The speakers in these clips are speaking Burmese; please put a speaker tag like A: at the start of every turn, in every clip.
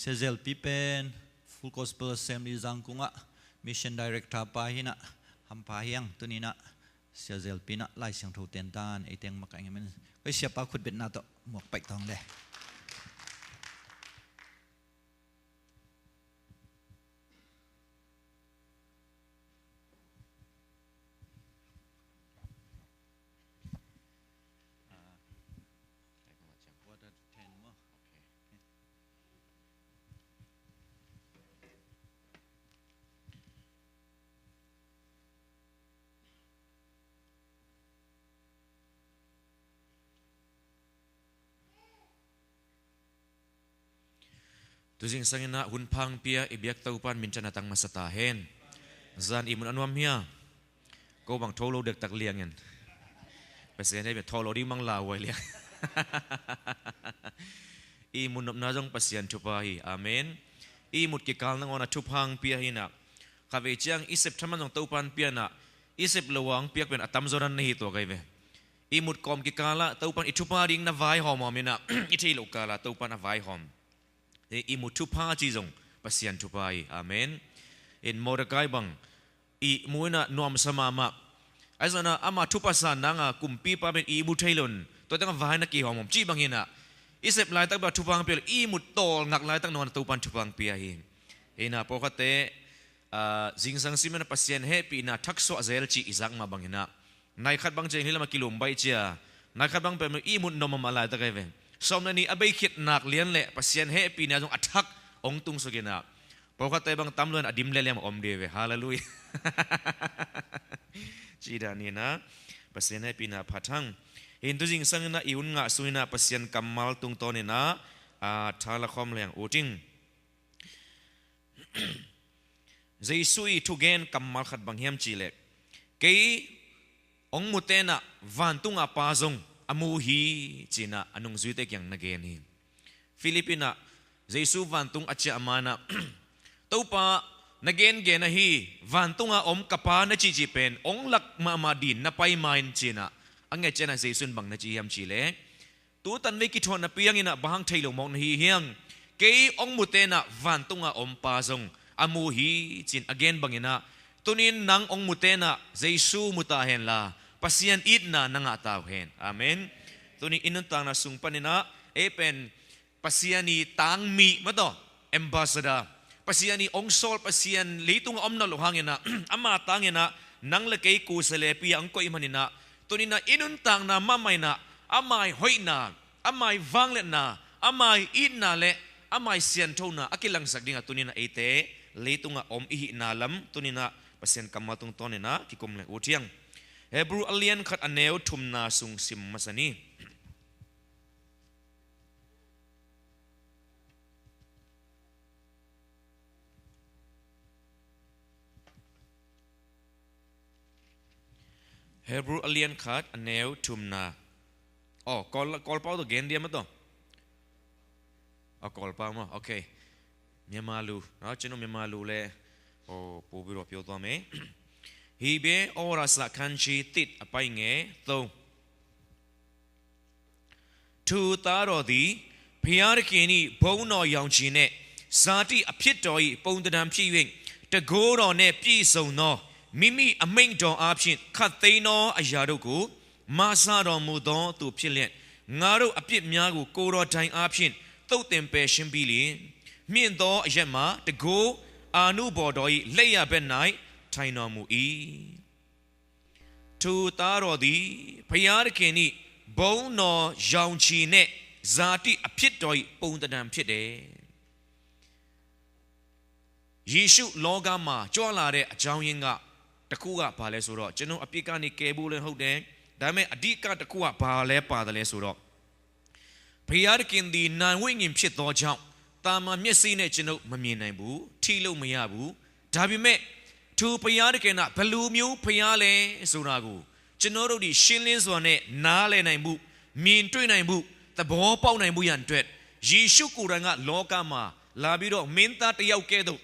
A: Sezel Pipen Full Gospel Assembly Zangkunga Mission Director Pahina Hampahiang Tunina Sezel Pina Lai Siang Thau Tentan Iteng Makaingamen Koi siapa khut bet na to mok pai tong le
B: Tuzing sangina hunpang pia ibiak taupan mincana tang masatahen zan imun anuam hia ko bang tholo dek tak liangen pasien he be tholo di mang lawai liang imun nop na jong pasien thupai amen imut ki kal nang ona thupang pia hina khawe chiang isep thaman jong taupan pia na isep lawang piak ben atam zoran nahi to kai ve imut kom ki kala taupan ithupa ding na vai hom amina ithi lo kala taupan na vai hom imut thupa chi jong pasien thupai amen in Mordecai bang I muina nom samama azana ama thupasan nanga kumpi pa ben imut thailon to tang vai na ki hom chi bangina isep lai tak ba thupang pel imut tol ngak lai tak non tupan thupang pia hi ina pokate jingsang simena pasien happy na thakso azel chi izak ma bangina nai khat bang jeng hilama kilom bai chia nai khat bang pe imut nom ma lai tak ve somna ni abai khit nak lian le pasien happy na jong athak ong tung sogena pokate bang tamlon adim le lem om de ve hallelujah chi da ni na pasien happy na phathang in tu jing sang na iun nga suina pasien kamal tung to ni na thala khom leng uting Jeisui tu gen kamal khat bang hiam chi le ke ong mutena van tunga pa zong amu hi china anung zuite kyang na gen hi Filipina Jesu van tung acha amana topa nagen gen hi van tunga om kapa na chi chi pen ong lak ma ma din na pai main china ange chena Jesun bang na chi hiam chi le tu tan ve ki thon na piang ina bahang thailo mong hi hiang ke ong mutena van tunga om pa zong amu hi chin again bangina tunin nang ong mutena Jesu muta hen la pasien it na nanga taw hen amen tuni inun tang na sung panina epen pasiani tang mi mato ambassador pasiani ong sol pasien litung om na lohangena ama tangena nang le kei ku sele pi ang ko imanina tunina inun tang na mamaina amai hoina amai wanglet na amai it na le amai sian thona akilang sakdinga tunina ete leitunga om ihi nalam tunina pasien kamatung tonena kikom le utiang Hebrew alien khat aneu thumna sung sim masani Hebrew alien khat aneu thumna call pau to gen dia ma to call pau ma okay Myamalu chino Myamalu le po biro pyo to me hi be ora sa kanchi tit apai nge to thu ta ro di phya ra kin ni bong no yaung chi ne zati aphit tor yi pong tadan phit yin tago ro ne pyi song no mimi amain tor a phit khat thein no aya dot ko ma sa tor mu tho tu phit lyen nga dot apit mya ko ko ro dain a phit thot tin pe shin pi linမြင့်သောအရက်မှာတကိုးအာနုဘော်တော်၏လက်ရဘက်၌ထိုင်တော်မူ၏ထိုသားတော်သည်ဖျားသခင်၏ဘုန်းတော်ရောင်ချီနှင့်ဇာတိအဖြစ်တော်၏ပုံသဏ္ဍာန်ဖြစ်တယ်ယေရှုလောကမှာကြွလာတဲ့အကြောင်းရင်းကတခုကဘာလဲဆိုတော့ကျွန်တော်အပြစ်ကနေကယ်ဖို့လည်းဟုတ်တယ်ဒါပေမဲ့အဓိကတခုကဘာလဲပါတယ်လဲဆိုတော့ဖျားသခင်သည်နာဝိညာဉ်ဖြစ်သောကြောင့်တာမမျက်စိနဲ့ကျွန်ုပ်မမြင်နိုင်ဘူးထိလို့မရဘူးဒါပေမဲ့သူဖျားတကယ်ကဘလူမျိုးဖျားလဲဆိုတာကိုကျွန်တော်တို့ဒီရှင်းလင်းစွာနဲ့နားလည်နိုင်မှုမြင်တွေ့နိုင်မှုသဘောပေါက်နိုင်မှုရန်အတွက်ယေရှုကိုယ်တိုင်ကလောကမှာလာပြီးတော့မင်းသားတယောက်ကဲ့သို့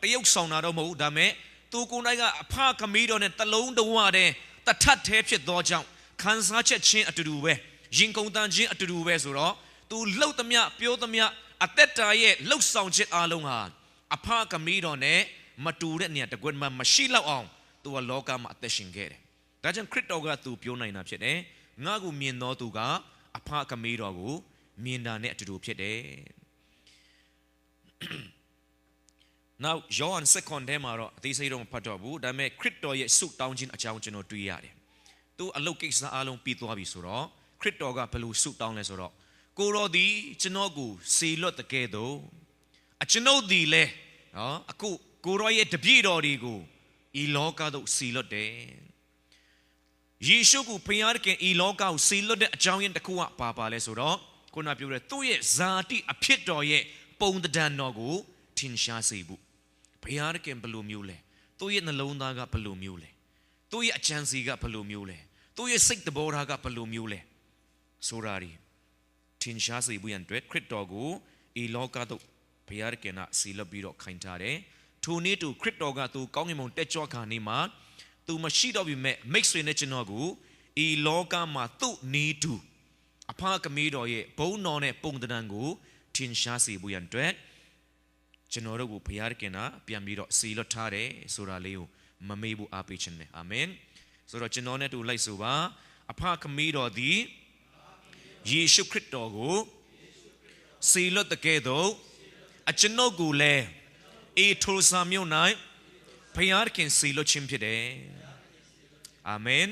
B: တယောက်ဆောင်တာတော့မဟုတ်ဒါပေမဲ့သူကိုယ်တိုင်ကအဖခမီးတော်နဲ့တလုံးတဝတဲ့တထတ်သေးဖြစ်သောကြောင့်ခံစားချက်ချင်းအတူတူပဲရင်ကုန်တန်ချင်းအတူတူပဲဆိုတော့သူလှုပ်သမျှပြောသမျှ အသက်တာရဲ့လှုပ်ဆောင်ချက်အလုံးဟာအဖကမီးတော်နဲ့မတူတဲ့နေရာတကွမှမရှိတော့အောင်သူကလောကမှာအသက်ရှင်ခဲ့တယ်။ဒါကြောင့်ခရစ်တော်ကသူပြောနိုင်တာဖြစ်တယ်။ငါ့ကိုမြင်တော်သူကအဖကမီးတော်ကိုမြင်တာနဲ့အတူတူဖြစ်တယ်။ Now ယောဟန်2ထဲမှာတော့အသေးစိတ်တော့မဖတ်တော့ဘူး။ဒါပေမဲ့ခရစ်တော်ရဲ့ဆုတောင်းခြင်းအကြောင်းကျွန်တော်တွေ့ရတယ်။သူအလုတ်ကိစ္စအလုံးပြီးသွားပြီဆိုတော့ခရစ်တော်ကဘယ်လိုဆုတောင်းလဲဆိုတော့ကိုတော်သည်ကျွန်တော်ကိုစေလွတ်တကယ်တော့ကျွန်ုပ်သည်လဲနော်အခုကိုတော်ရဲ့တပည့်တော်တွေကိုဤလောကသို့စေလွတ်တယ်ယေရှုကိုဖျားခင်ဤလောကကိုစေလွတ်တဲ့အကြောင်းရင်းတစ်ခုကပါလဲဆိုတော့ခုနပြောတဲ့သူ့ရဲ့ဇာတိအဖြစ်တော်ရဲ့ပုံသဏ္ဍာန်တော်ကိုထင်ရှားစေဖို့ဖျားခင်ဘယ်လိုမျိုးလဲသူ့ရဲ့နှလုံးသားကဘယ်လိုမျိုးလဲသူ့ရဲ့အကြံစီကဘယ်လိုမျိုးလဲသူ့ရဲ့စိတ်တဘောထားကဘယ်လိုမျိုးလဲဆိုတာဒီထင်ရှားစေဖို့ရန်အတွက်ခရစ်တော်ကိုဤလောကသို့ဘုရားခင်ကစီလပြီးတော့ခိုင်းထားတယ်ထိုနေ့တူခရစ်တော်ကသူကောင်းကင်ဘုံတက်ကြွခါနေမှာသူမရှိတော့ပြီမဲ့မိတ်ဆွေနဲ့ကျွန်တော်ကိုဤလောကမှာသူ့နီးတူအဖကမီးတော်ရဲ့ဘုန်းတော်နဲ့ပုံသဏ္ဍာန်ကိုထင်ရှားစေဖို့ရန်အတွက်ကျွန်တော်တို့ကိုဘုရားခင်ကပြန်ပြီးတော့စီလွတ်ထားတယ်ဆိုတာလေးကိုမမေ့ဘူးအားပေးခြင်းနဲ့အာမင်ဆိုတော့ကျွန်တော်နဲ့တူလိုက်ဆိုပါအဖကမီးတော်သည်ယေရှုခရစ်တော်ကိုစေလွတ်တကယ်တော့ကျွန်ုပ်ကိုလည်းအေထိုစာမြို့၌ဘုရားခင်စေလွတ်ခြင်းဖြစ်တယ်အာမင်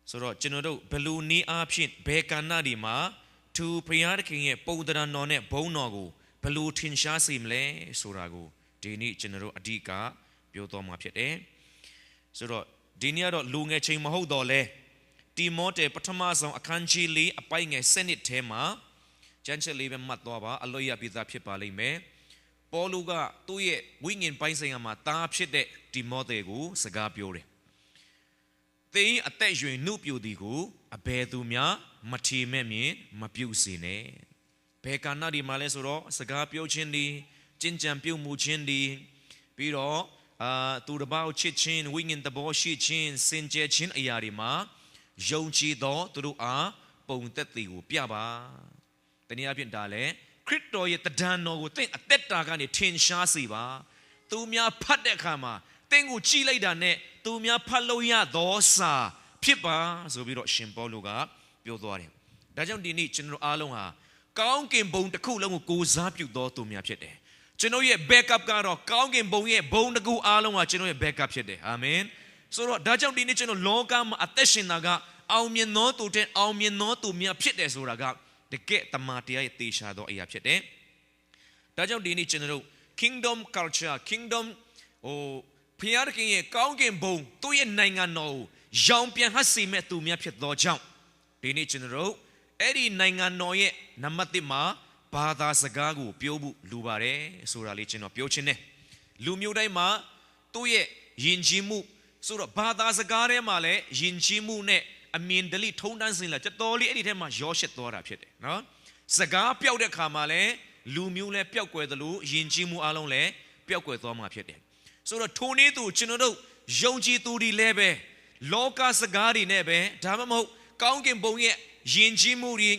B: ဆိုတော့ကျွန်တော်တို့ဘလူနီးအားဖြင့်ဘယ်ကဏ္ဍဒီမှာသူဘုရားခင်ရဲ့ပုံသဏ္ဍာန်တော်နဲ့ဘုန်းတော်ကိုဘလူထင်ရှားစေမလဲဆိုတာကိုဒီနေ့ကျွန်တော်တို့အဓိကပြောတော်မှာဖြစ်တယ်ဆိုတော့ဒီနေ့ကတော့လူငယ်ချိန်မဟုတ်တော့လဲတိမောသေပထမဆုံးအခန်းကြီး၄အပိုင်းငယ်7ထဲမှာကျမ်းချက်လေးပဲမှတ်သွားပါအလို့ရပြီးသားဖြစ်ပါလိမ့်မယ်ပေါလုကသူ့ရဲ့ဝိညာဉ်ပိုင်းဆိုင်ရာမှာတားဖြစ်တဲ့တိမောသေကိုစကားပြောတယ်သင်အသက်ရွယ်နှုတ်ပြသည်ကိုအဘယ်သူများမထီမဲ့မြင်မပြုတ်စေနဲ့ဘယ်ကဏ္ဍဒီမှာလဲဆိုတော့စကားပြောခြင်းဒီကျင့်ကြံပြုတ်မှုခြင်းဒီပြီးတော့သူတစ်ပါးကိုချစ်ခြင်းဝိညာဉ်တဘောရှိခြင်းစင်ကြယ်ခြင်းအရာတွေမှာယုံကြည်သောသူတို့အားပုံသက်သည်ကိုပြပါတနည်းအားဖြင့်ဒါလည်းခရစ်တော်ရဲ့တဒံတော်ကိုသင်အသက်တာကနေထင်ရှားစေပါသူများဖတ်တဲ့အခါမှာသင်ကိုကြည်လိုက်တာနဲ့သူများဖတ်လို့ရသောစာဖြစ်ပါဆိုပြီးတော့ရှင်ပေါလုကပြောသွားတယ်ဒါကြောင့်ဒီနေ့ကျွန်တော်အားလုံးဟာကောင်းကင်ဘုံတစ်ခုလုံးကိုကိုးစားပြုသောသူများဖြစ်တယ်ကျွန်တော်ရဲ့ backup ကတော့ကောင်းကင်ဘုံရဲ့ဘုံတစ်ခုအားလုံးဟာကျွန်တော်ရဲ့ backup ဖြစ်တယ်အာမင်ဆိုတော့ဒါကြောင့်ဒီနေ့ကျွန်တော်လောကမှာအသက်ရှင်တာကအောင်မြင်သောသူတဲ့အောင်မြင်သောသူများဖြစ်တယ်ဆိုတာကတကယ်တမန်တရားရဲ့တေချာသောအရာဖြစ်တယ်ဒါကြောင့်ဒီနေ့ကျွန်တော်တို့ kingdom culture kingdom ဖျားခင်ရဲ့ကောင်းကင်ဘုံသူ့ရဲ့နိုင်ငံတော်ကိုရောင်ပြန်ဟပ်စေမဲ့သူများဖြစ်သောကြောင့်ဒီနေ့ကျွန်တော်တို့အဲ့ဒီနိုင်ငံတော်ရဲ့နံပါတ်1မှာဘာသာစကားကိုပြောဖို့လိုပါတယ်ဆိုတာလေးကျွန်တော်ပြောချင်တယ်လူမျိုးတိုင်းမှာသူ့ရဲ့ယဉ်ကျေးမှုဆိုတော့ဘာသာစကားထဲမှာလည်းယဉ်ကျေးမှုနဲ့အမြင်ဒလိထုံးတန်းစင်လာတော်တော်လေးအဲ့ဒီထဲမှာရောရှက်သွားတာဖြစ်တယ်နော်စကားပြောက်တဲ့ခါမှာလည်းလူမျိုးလည်းပျောက်ကွယ်သလိုယဉ်ကျေးမှုအလုံးလည်းပျောက်ကွယ်သွားမှာဖြစ်တယ်ဆိုတော့ထိုနည်းသူကျွန်တော်တို့ယုံကြည်သူတွေလည်းပဲလောကစကားတွေနဲ့ပဲဒါမှမဟုတ်ကောင်းကင်ဘုံရဲ့ယဉ်ကျေးမှုတွေ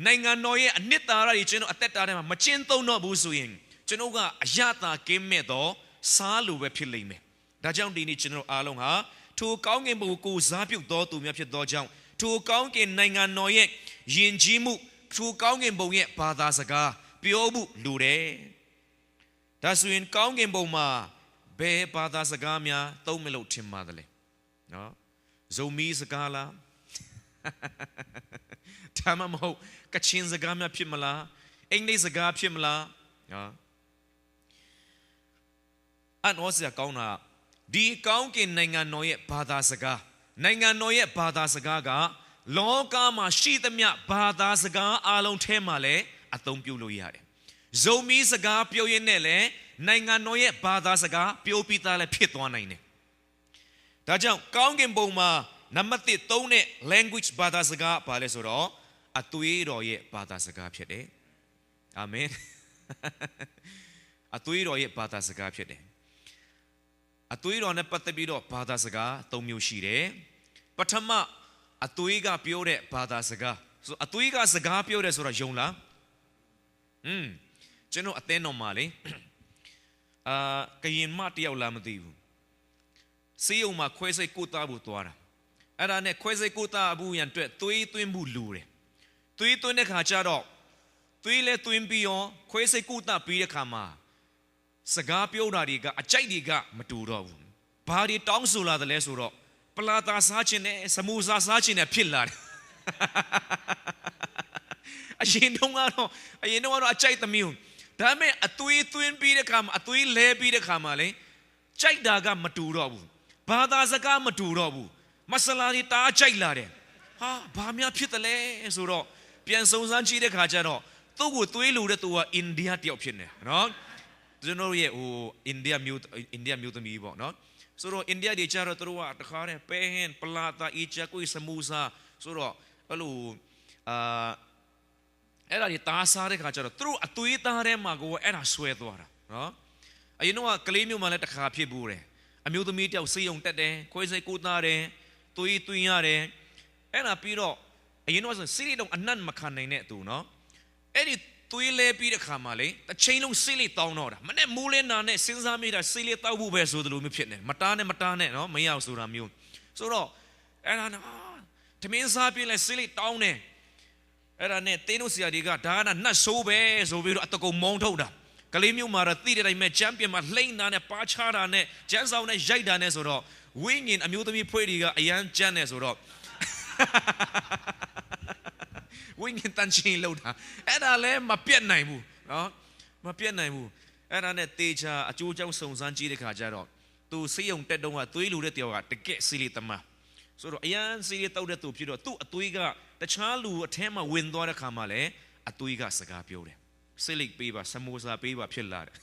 B: နိုင်ငံတော်ရဲ့အနှစ်သာရတွေကျွန်တော်အသက်တာထဲမှာမကျင့်သုံးတော့ဘူးဆိုရင်ကျွန်တော်ကအယတာကင်းမဲ့တော့စားလိုပဲဖြစ်လိမ့်မယ်ဒါကြောင့်ဒီနေ့ကျွန်တော်အားလုံးဟာထိုကောင်းကင်ဘုံကိုစားပြုတ်တော်သူများဖြစ်သောကြောင့်ထိုကောင်းကင်နိုင်ငံတော်ရဲ့ယဉ်ကျေးမှုထိုကောင်းကင်ဘုံရဲ့ဘာသာစကားပြောမှုလိုတယ်ဒါဆိုရင်ကောင်းကင်ဘုံမှာဘယ်ဘာသာစကားများသုံးမလို့ထင်ပါတယ်လဲနော်ဇုံမီစကားလားဒါမှမဟုတ်ကချင်စကားများဖြစ်မလားအင်္ဂလိပ်စကားဖြစ်မလားနော်အနော်စရာကောင်းတာဒီကောင်းကင်နိုင်ငံတော်ရဲ့ဘာသာစကားနိုင်ငံတော်ရဲ့ဘာသာစကားကလောကမှာရှိသမျှဘာသာစကားအလုံးထဲမှာလည်းအသုံးပြုလို့ရတယ်ဇုံမီစကားပြောရင်းနဲ့လည်းနိုင်ငံတော်ရဲ့ဘာသာစကားပြောပြီးသားလည်းဖြစ်သွားနိုင်တယ်ဒါကြောင့်ကောင်းကင်ဘုံမှာနံပါတ်3နဲ့ language ဘာသာစကားပါလဲဆိုတော့အသွေးတော်ရဲ့ဘာသာစကားဖြစ်တယ်အာမင်အသွေးတော်ရဲ့ဘာသာစကားဖြစ်တယ်အသွေးတော်နဲ့ပတ်သက်ပြီးတော့ဘာသာစကား3မျိုးရှိတယ်ပထမအသွေးကပြောတဲ့ဘာသာစကား ဆိုအသွေးကစကားပြောတယ်ဆိုတာယုံလားကျွန်တော်အသင်းတော်မှာလေကရင်မတယောက်လားမသိဘူးစေးုံမှာခွဲစိတ်ကိုသားဖို့သွားတာအဲ့ဒါနဲ့ခွဲစိတ်ကိုသားဘူးရန်အတွက်သွေးသွင်းမှုလူတယ်သွေးသွင်းတဲ့ခါကျတော့သွေးလဲသွင်းပြီးရောခွဲစိတ်ကိုသားပြီးတဲ့ခါမှာစကားပြောတာတွေကအကြိုက်တွေကမတူတော့ဘူးဘာတွေတောင်းဆိုလာတယ်လဲဆိုတော့ပလာတာစားခြင်းနဲ့စမူစာစားခြင်းနဲ့ဖြစ်လာတယ်အရင်တော့ကတော့အကြိုက်သမီးဒါပေမဲ့အသွေးသွင်းပြီးတဲ့ခါမှာအသွေးလဲပြီးတဲ့ခါမှာလေကြိုက်တာကမတူတော့ဘူးဘာသာစကားမတူတော့ဘူးမဆလာတွေတားကြိုက်လာတယ်ဟာဘာများဖြစ်တယ်လဲဆိုတော့ပြန်စုံစမ်းကြည့်တဲ့ခါကျတော့သူ့ကိုသွေးလိုတဲ့သူကအိန္ဒိယတယောက်ဖြစ်နေနော်ကျွန်တော်ရဲ့အိန္ဒိယမျိုးသမီးပေါ့နော်ဆိုတော့အိန္ဒိယတွေကျတော့သူတို့ကတခါတည်းပဲဟင်းပလာတာအီချာကိုစမူစာဆိုတော့အဲ့လိုအဲ့ဒါတွေတားစားတဲ့ခါကျတော့သူတို့အသွေးသားထဲမှာကိုအဲ့ဒါဆွဲသွားတာနော်အရင်တော့ကလေးမျိုးမှလည်းတခါဖြစ်ဘူးတယ်အမျိုးသမီးတယောက်စေးုံတက်တယ်ခွဲစိတ်ကိုသားတယ်သွေးသွင်းရတယ်အဲ့ဒါပြီးတော့အရင်တော့ဆိုစီးရီတော့အနတ်မခံနိုင်တဲ့သူနော်အဲ့ဒီသွေးလဲပြီးတဲ့ခါမှာလေတစ်ချိန်လုံးစီးရီတောင်းတော့တာမနဲ့မိုးလင်းနာနဲ့စဉ်းစားမိတာစီးရီတောက်ဖို့ပဲဆိုသလိုမျိုးဖြစ်နေမတားနဲ့နော်မရအောင်ဆိုတာမျိုးဆိုတော့အဲ့ဒါတမင်းစားပြင်းလဲစီးရီတောင်းတယ်အဲ့ဒါနဲ့တင်းတို့ဆရာတွေကဒါကနတ်ဆိုးပဲဆိုပြီးတော့အတကုံမုံထုတ်တာကလေးမျိုးမှာတော့တိတဲ့တိုင်းမဲ့ချမ်းပြင်းမှာလှိမ့်တာနဲ့ပါချားတာနဲ့ကျန်းဆောင်နဲ့ရိုက်တာနဲ့ဆိုတော့ဝိညာဉ်အမျိုးသမီးဖွဲ့တွေကအရန်ကျန်းနေဆိုတော့ဝိညာဉ်တန်ချင်းလောက်တာအဲ့ဒါလည်းမပြတ်နိုင်ဘူးနော်မပြတ်နိုင်ဘူးအဲ့ဒါနဲ့တေချာအကျိုးကြောင့်စုံစမ်းကြည့်တဲ့ခါကျတော့သူစေးရုံတက်တုံးကသွေးလူတဲ့တယောက်ကတကက်စီလီတမဆိုတော့အရန်စီလီတောက်တဲ့သူဖြစ်တော့သူ့အသွေးကတခြားလူအထဲမှာဝင်သွားတဲ့ခါမှာလည်းအသွေးကစကားပြောတယ်ဆီလိတ်ပေးပါစမိုစာပေးပါဖြစ်လာတယ်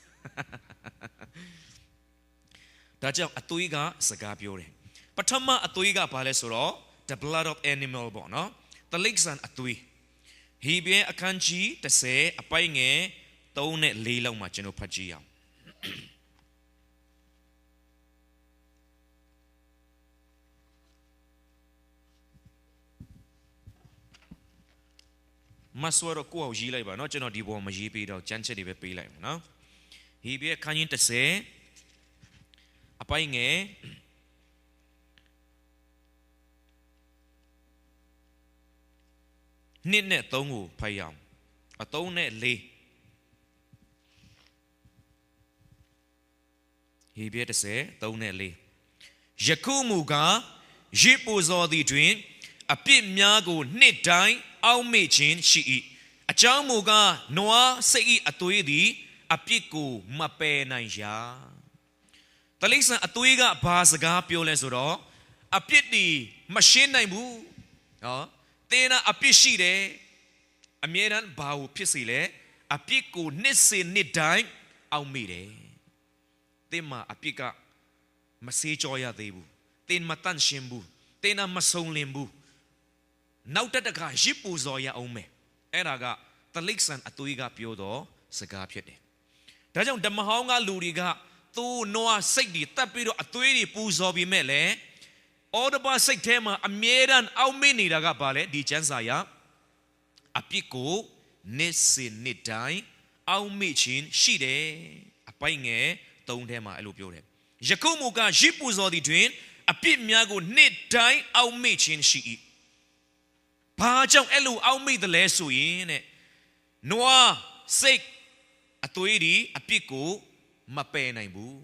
B: ဒါကြောင့်အသွေးကစကားပြောတယ်ပထမအသွေးကဘာလဲဆိုတော့ the blood of animal ပေါ့နော်တလိကဆန်အသွေးဟေဘဲအခန်းကြီး30အပိုင်ငယ်3နဲ့4လောက်မှာကျွန်တော်ဖတ်ကြည့်အောင်မဆွဲတော့ကိုယ့်အောင်ရေးလိုက်ပါနော်ကျွန်တော်ဒီပေါ်မရေးပေးတော့ကျန်းချက်တွေပဲပေးလိုက်ပါနော်ဟေဘဲအခန်းကြီး30အပိုင်ငယ်နှစ်နဲ့3ကိုဖတ်ရအောင်3နဲ့4ဟေဘဲ30 3နဲ့4ယခုမူကားရစ်ပူဇော်သည်တွင်အပြစ်များကိုနှစ်တိုင်းအောက်မေ့ခြင်းရှိ၏အကြောင်းမူကားနွားစိတ်၏အသွေးသည်အပြစ်ကိုမပယ်နိုင်ရာတလိษံအသွေးကဘာစကားပြောလဲဆိုတော့အပြစ်ဒီမရှင်းနိုင်ဘူးနော်တင်းနာအပြစ်ရှိတယ်အမြဲတမ်းဘာကိုဖြစ်စေလဲအပြစ်ကိုနှစ်စဉ်နှစ်တိုင်းအောက်မေ့တယ်တင်းမှာအပြစ်ကမစေးကြောရသေးဘူးတင်းမတန့်ရှင်းဘူးတင်းနာမဆုံလင်ဘူးနောက်တက်တခါရစ်ပူဇော်ရအောင်မယ်အဲ့ဒါကတလိษံအသွေးကပြောတော့စကားဖြစ်တယ်ဒါကြောင့်ဓမ္မဟောင်းကလူတွေကသူ့နွားစိတ်တွေတက်ပြီးတော့အသွေးတွေပူဇော်ပြီးမဲ့လေအော်ဒဘာစိတ်ထဲမှာအမြဲတမ်းအောက်မေ့နေတာကဘာလဲဒီကျမ်းစာရအပြစ်ကိုနှစ်စဉ်နှစ်တိုင်းအောက်မေ့ခြင်းရှိတယ်အပိုင်ငယ်3ထဲမှာအဲ့လိုပြောတယ်ယခုမူကားရစ်ပူဇော်သည်တွင်အပြစ်များကိုနှစ်တိုင်းအောက်မေ့ခြင်းရှိ၏ဘာကြောင့်အဲ့လိုအောက်မေ့တယ်လဲဆိုရင်တဲ့နွားစိတ်အသွေးဒီအပြစ်ကိုမပယ်နိုင်ဘူး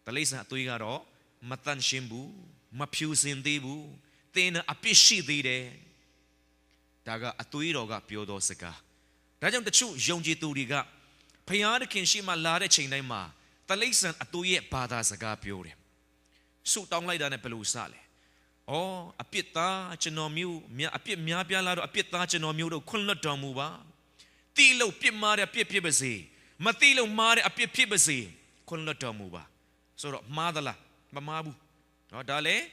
B: တလိษံအသွေးကတော့မတန်ရှင်းဘူးမဖြူစင်သေးဘူးတင်းအပြစ်ရှိသေးတယ်ဒါကအသွေးတော်ကပြောတော်စကားဒါကြောင့်တချို့ယုံကြည်သူတွေကဖျားသခင်ရှိမှလာတဲ့ချိန်တိုင်းမှာတလိษံအသွေးရဲ့ဘာသာစကားပြောတယ်ဆုတောင်းလိုက်တာနဲ့ဘယ်လိုစလဲအပြစ်သားကျွန်တော်မျိုးအပြစ်များပြားလာတော့အပြစ်သားကျွန်တော်မျိုးတို့ခွင့်လွှတ်တော်မူပါတိလို့ပြစ်မှားတဲ့အပြစ်ဖြစ်ပါစေမတိလို့မှားတဲ့အပြစ်ဖြစ်ပါစေခွင့်လွှတ်တော်မူပါဆိုတော့မှားသလားမမှားဘူးနော်ဒါလည်း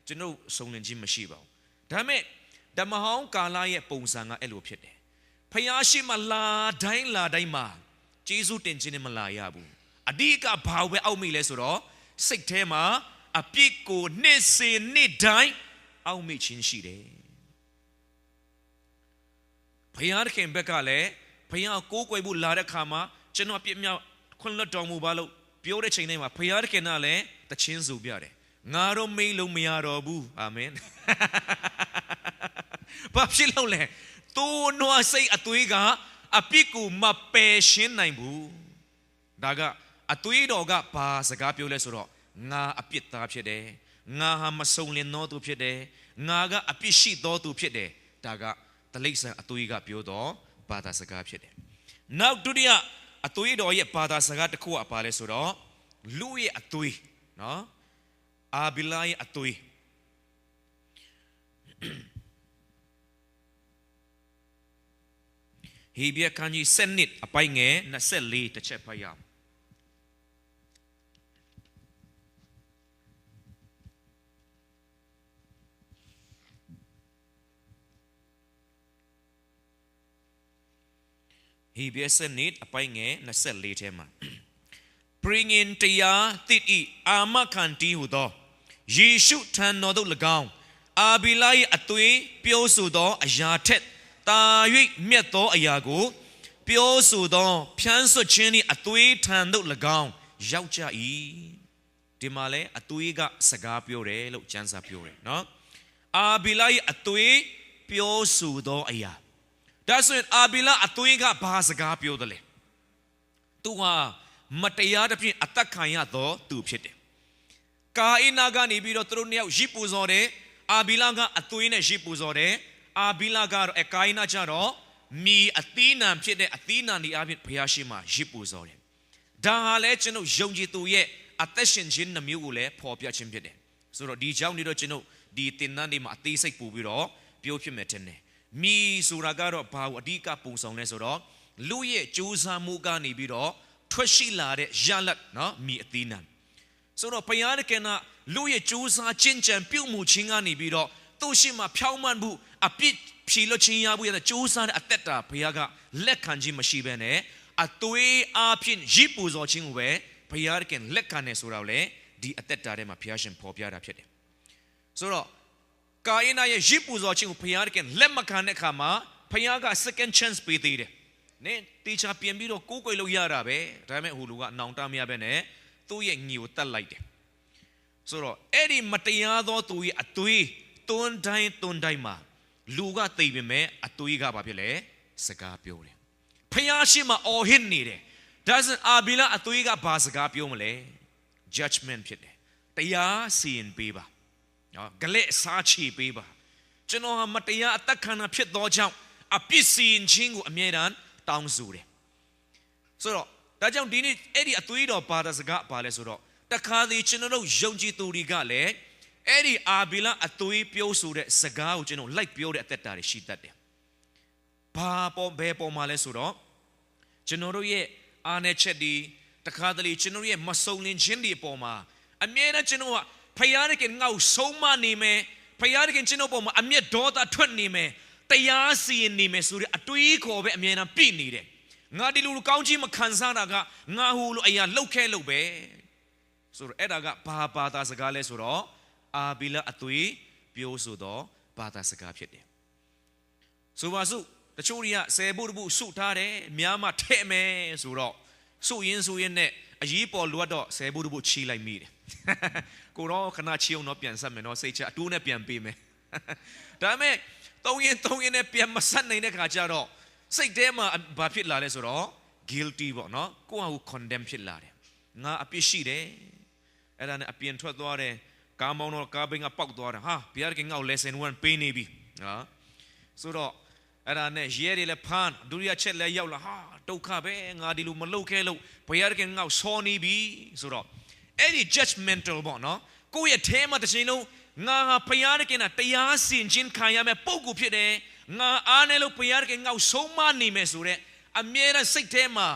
B: ကျွန်တော်စုံလင်ခြင်းမရှိပါဘူးဒါပေမဲ့ဓမ္မဟောင်းကာလရဲ့ပုံစံကအဲ့လိုဖြစ်တယ်ဖျားရှိမှလာတိုင်းမှာကျေးဇူးတင်ခြင်းနဲ့မလာရဘူးအဓိကဘာပဲအောက်မိလဲဆိုတော့စိတ်ထဲမှာအပြစ်ကိုနှစ်စဉ်နှစ်တိုင်းအောက်မေ့ခြင်းရှိတယ် ยาเข็นเบกาเล่พยาโก้กวยบุลาเดขามาฉันว่าเปียมีคนละดองมูบาลูเปียวได้ใช่ไหมว่าพยาเข็นนั่นแหละแต่เช่นสูบยาเดงารมไม่ลงไม่ยารอบูอาเมนพับชิลเอาเลยตัวนัวใส่อตุยกาอภิกูมาเปชินในบูดากะอตุยดอกะปาสกาเปียวเลยสุดงาอภิตาเพียเดงาหามาส่งเลียนโนตัวเพียเดงากะอภิชิโตตัวเพียเดดากะตะลิกสังอตุยกะเปียวดอปาตาสกาเพียเดนักดุริยะอตุยดอเยปาตาสกาตะคู่อปาเลยสุดลุยอตุยเนาะอาบิลายอตุยฮีเบียคันยีเซนนิดอไปเงนัเซลีตะเชพยามฮีเบียเซนนิดอไปเงนัเซลีเทมาปริงินตยาติดอีอามาคันตีหูดอเยซูทันนอดุลกาวอาบิลายอตุยเปียวสุดออยาเทตายุเมียโตอยากูเปียวสุดอพิอันสุชินีอตุยทันดุลกาวยาวจ้าอีดิมาเลอตุยกะสกาเปียวเรลุจันซาเปียวเรเนาะอาบิลายอตุยเปียวสุดออยาดัชนีอาบิลาอตุยกะบาสกาเปียวเดเลตัวมัตยาตพิอัตตะขันยาโตตูพิดเดกาอินากานีบิโรตรุเนียจิปูโซเดอาบิลากะอตุยเนจิปูโซเดอาบิลากะเอกายนาจารอมีอตีนันพิดเดอตีนันดีอาบิพยาชิมาจิปูโซเดดาฮาเลจนุยงจิตุเยอัตชินจินนมิวเลพอพยาชิมพิดเดสุดดีเจ้านี่เราจนุดีตินนันดีมาตีใส่ปูบิโรเปียวพิมเมเทนเนมีสุรากะรอบาวอดีกาปุงสองเลสุดลุยจูซามูกานีบิโรทวชิลาเดยาลัดเนาะมีอตีนันสุดพยาเดกันนะลุยจูซาจินจันปิวมูชิงานีบิโรตัวชิมาพิาวมันบุอภิพิโลชิยาบุยาจูซาเดอัตเตตาพยากะเล็กขันจิมาชีเบเนอตุยอาพินจิปูโซชิงเวพยาเดกันเล็กขันเนสุราเลดีอัตเตตาเดมาพยาชินพอพยาดาพิเดสุดกายนายจิปูโซชิงพยาเดกันเล็กมาขันเนขามาพยากะ second chance ปีตีเดเนี่ยตีชาเปลี่ยนบิโรกู้กวยลุยาราเบ้แต่ไม่หูลูกน้องตามีอะไรเนี่ยตัวยังหิวตะไลเดสุดเอ็ดีมัตยาโดตัวอตุยตุนได้มาลูกตีไปไหมอตุยกับแบบเลยสกาเปียวเลยพยาชิมาโอหินนี่เดดัชนีอาบิลาอตุยกับบาสกาเปียวมาเลย judgment ผิดเลยแต่ยาซีนปีบ่ากะเละซาชีปีบ่าจนว่ามัตยาอัตขันผิดต่อเจ้าอภิสินชิงกูอเมริกันตองสูเดสุดแต่เจ้าดีนี่เอ็ดีอตุยดอปาตาสกาปาเลสุดแต่ข้าดีฉันเรายงจิตุริกาเลเอ็ดีอาบิลาอตุยเปียวสูเดสกาอุฉันเราไล่เปียวเดอัตตาเรชิตัดเดพาปอเบปอมาเลสุดฉันเราเย่อาเนเชดีแต่ข้าดีฉันเราเย่มาส่งลินชินดีปอมาอเมริกันฉันว่าพยาเด็กเงาสมานีเมพยาเด็กฉันว่าปอมาอเมริกดอตาทวนนีเมแต่ยาซีนี่เมสุริอตุยโคเบอเมริกันปีนี่เดงาดิลูกาวจีมาขันซาดากะงาหูลูอายาลูกแค่ลูกเบสุดเอ็ดากะปาตาสกาเลสุดอาบิลาอตุยเปียวสุดปาตาสกาพิดเดสุวาสุตะชูริยะเซบุรบุสุท่าเดมีอามาเทเมสุดสุยินเนี่ยอายีปอลวดเซบุรบุชีไลมีเดกูรอขณะชิวโนเปลี่ยนซ้ำเนาะเซจตูเนี่ยเปลี่ยนปีเมแต่เมต้องยินเนี่ยเปลี่ยนมาสั้นในเนี่ยข้าจะรอสิ่งเดิมมาบาปผิดลาเลยสุดหรอ guilty บอกเนาะกูเอา condemn ผิดลาเลยงาอภิสิเดเอราเนี่ยอภิยันทวดตัวเดกามองโนกาเบงอปักตัวเดฮะพิจารณาเอา lesson วันปีนี้บีนะสุดหรอเอราเนี่ยเย่ดีเลยผ่านดุริยาเช็ดเลยยาวละฮะตุกข้าเบงาดิลูมันลูกแค่ลูกพิจารณาเอาโซนีบีสุดหรอเอ็ดี judgmental บอกเนาะกูอย่าเทมาแต่ชิโนงาพิจารณาแต่ยาสินจินขายาแม่ปุ๊กกูผิดเดงาอาเนลูพิจารณาเอาโซมานีเมสุเรอเมริกันสิเทมา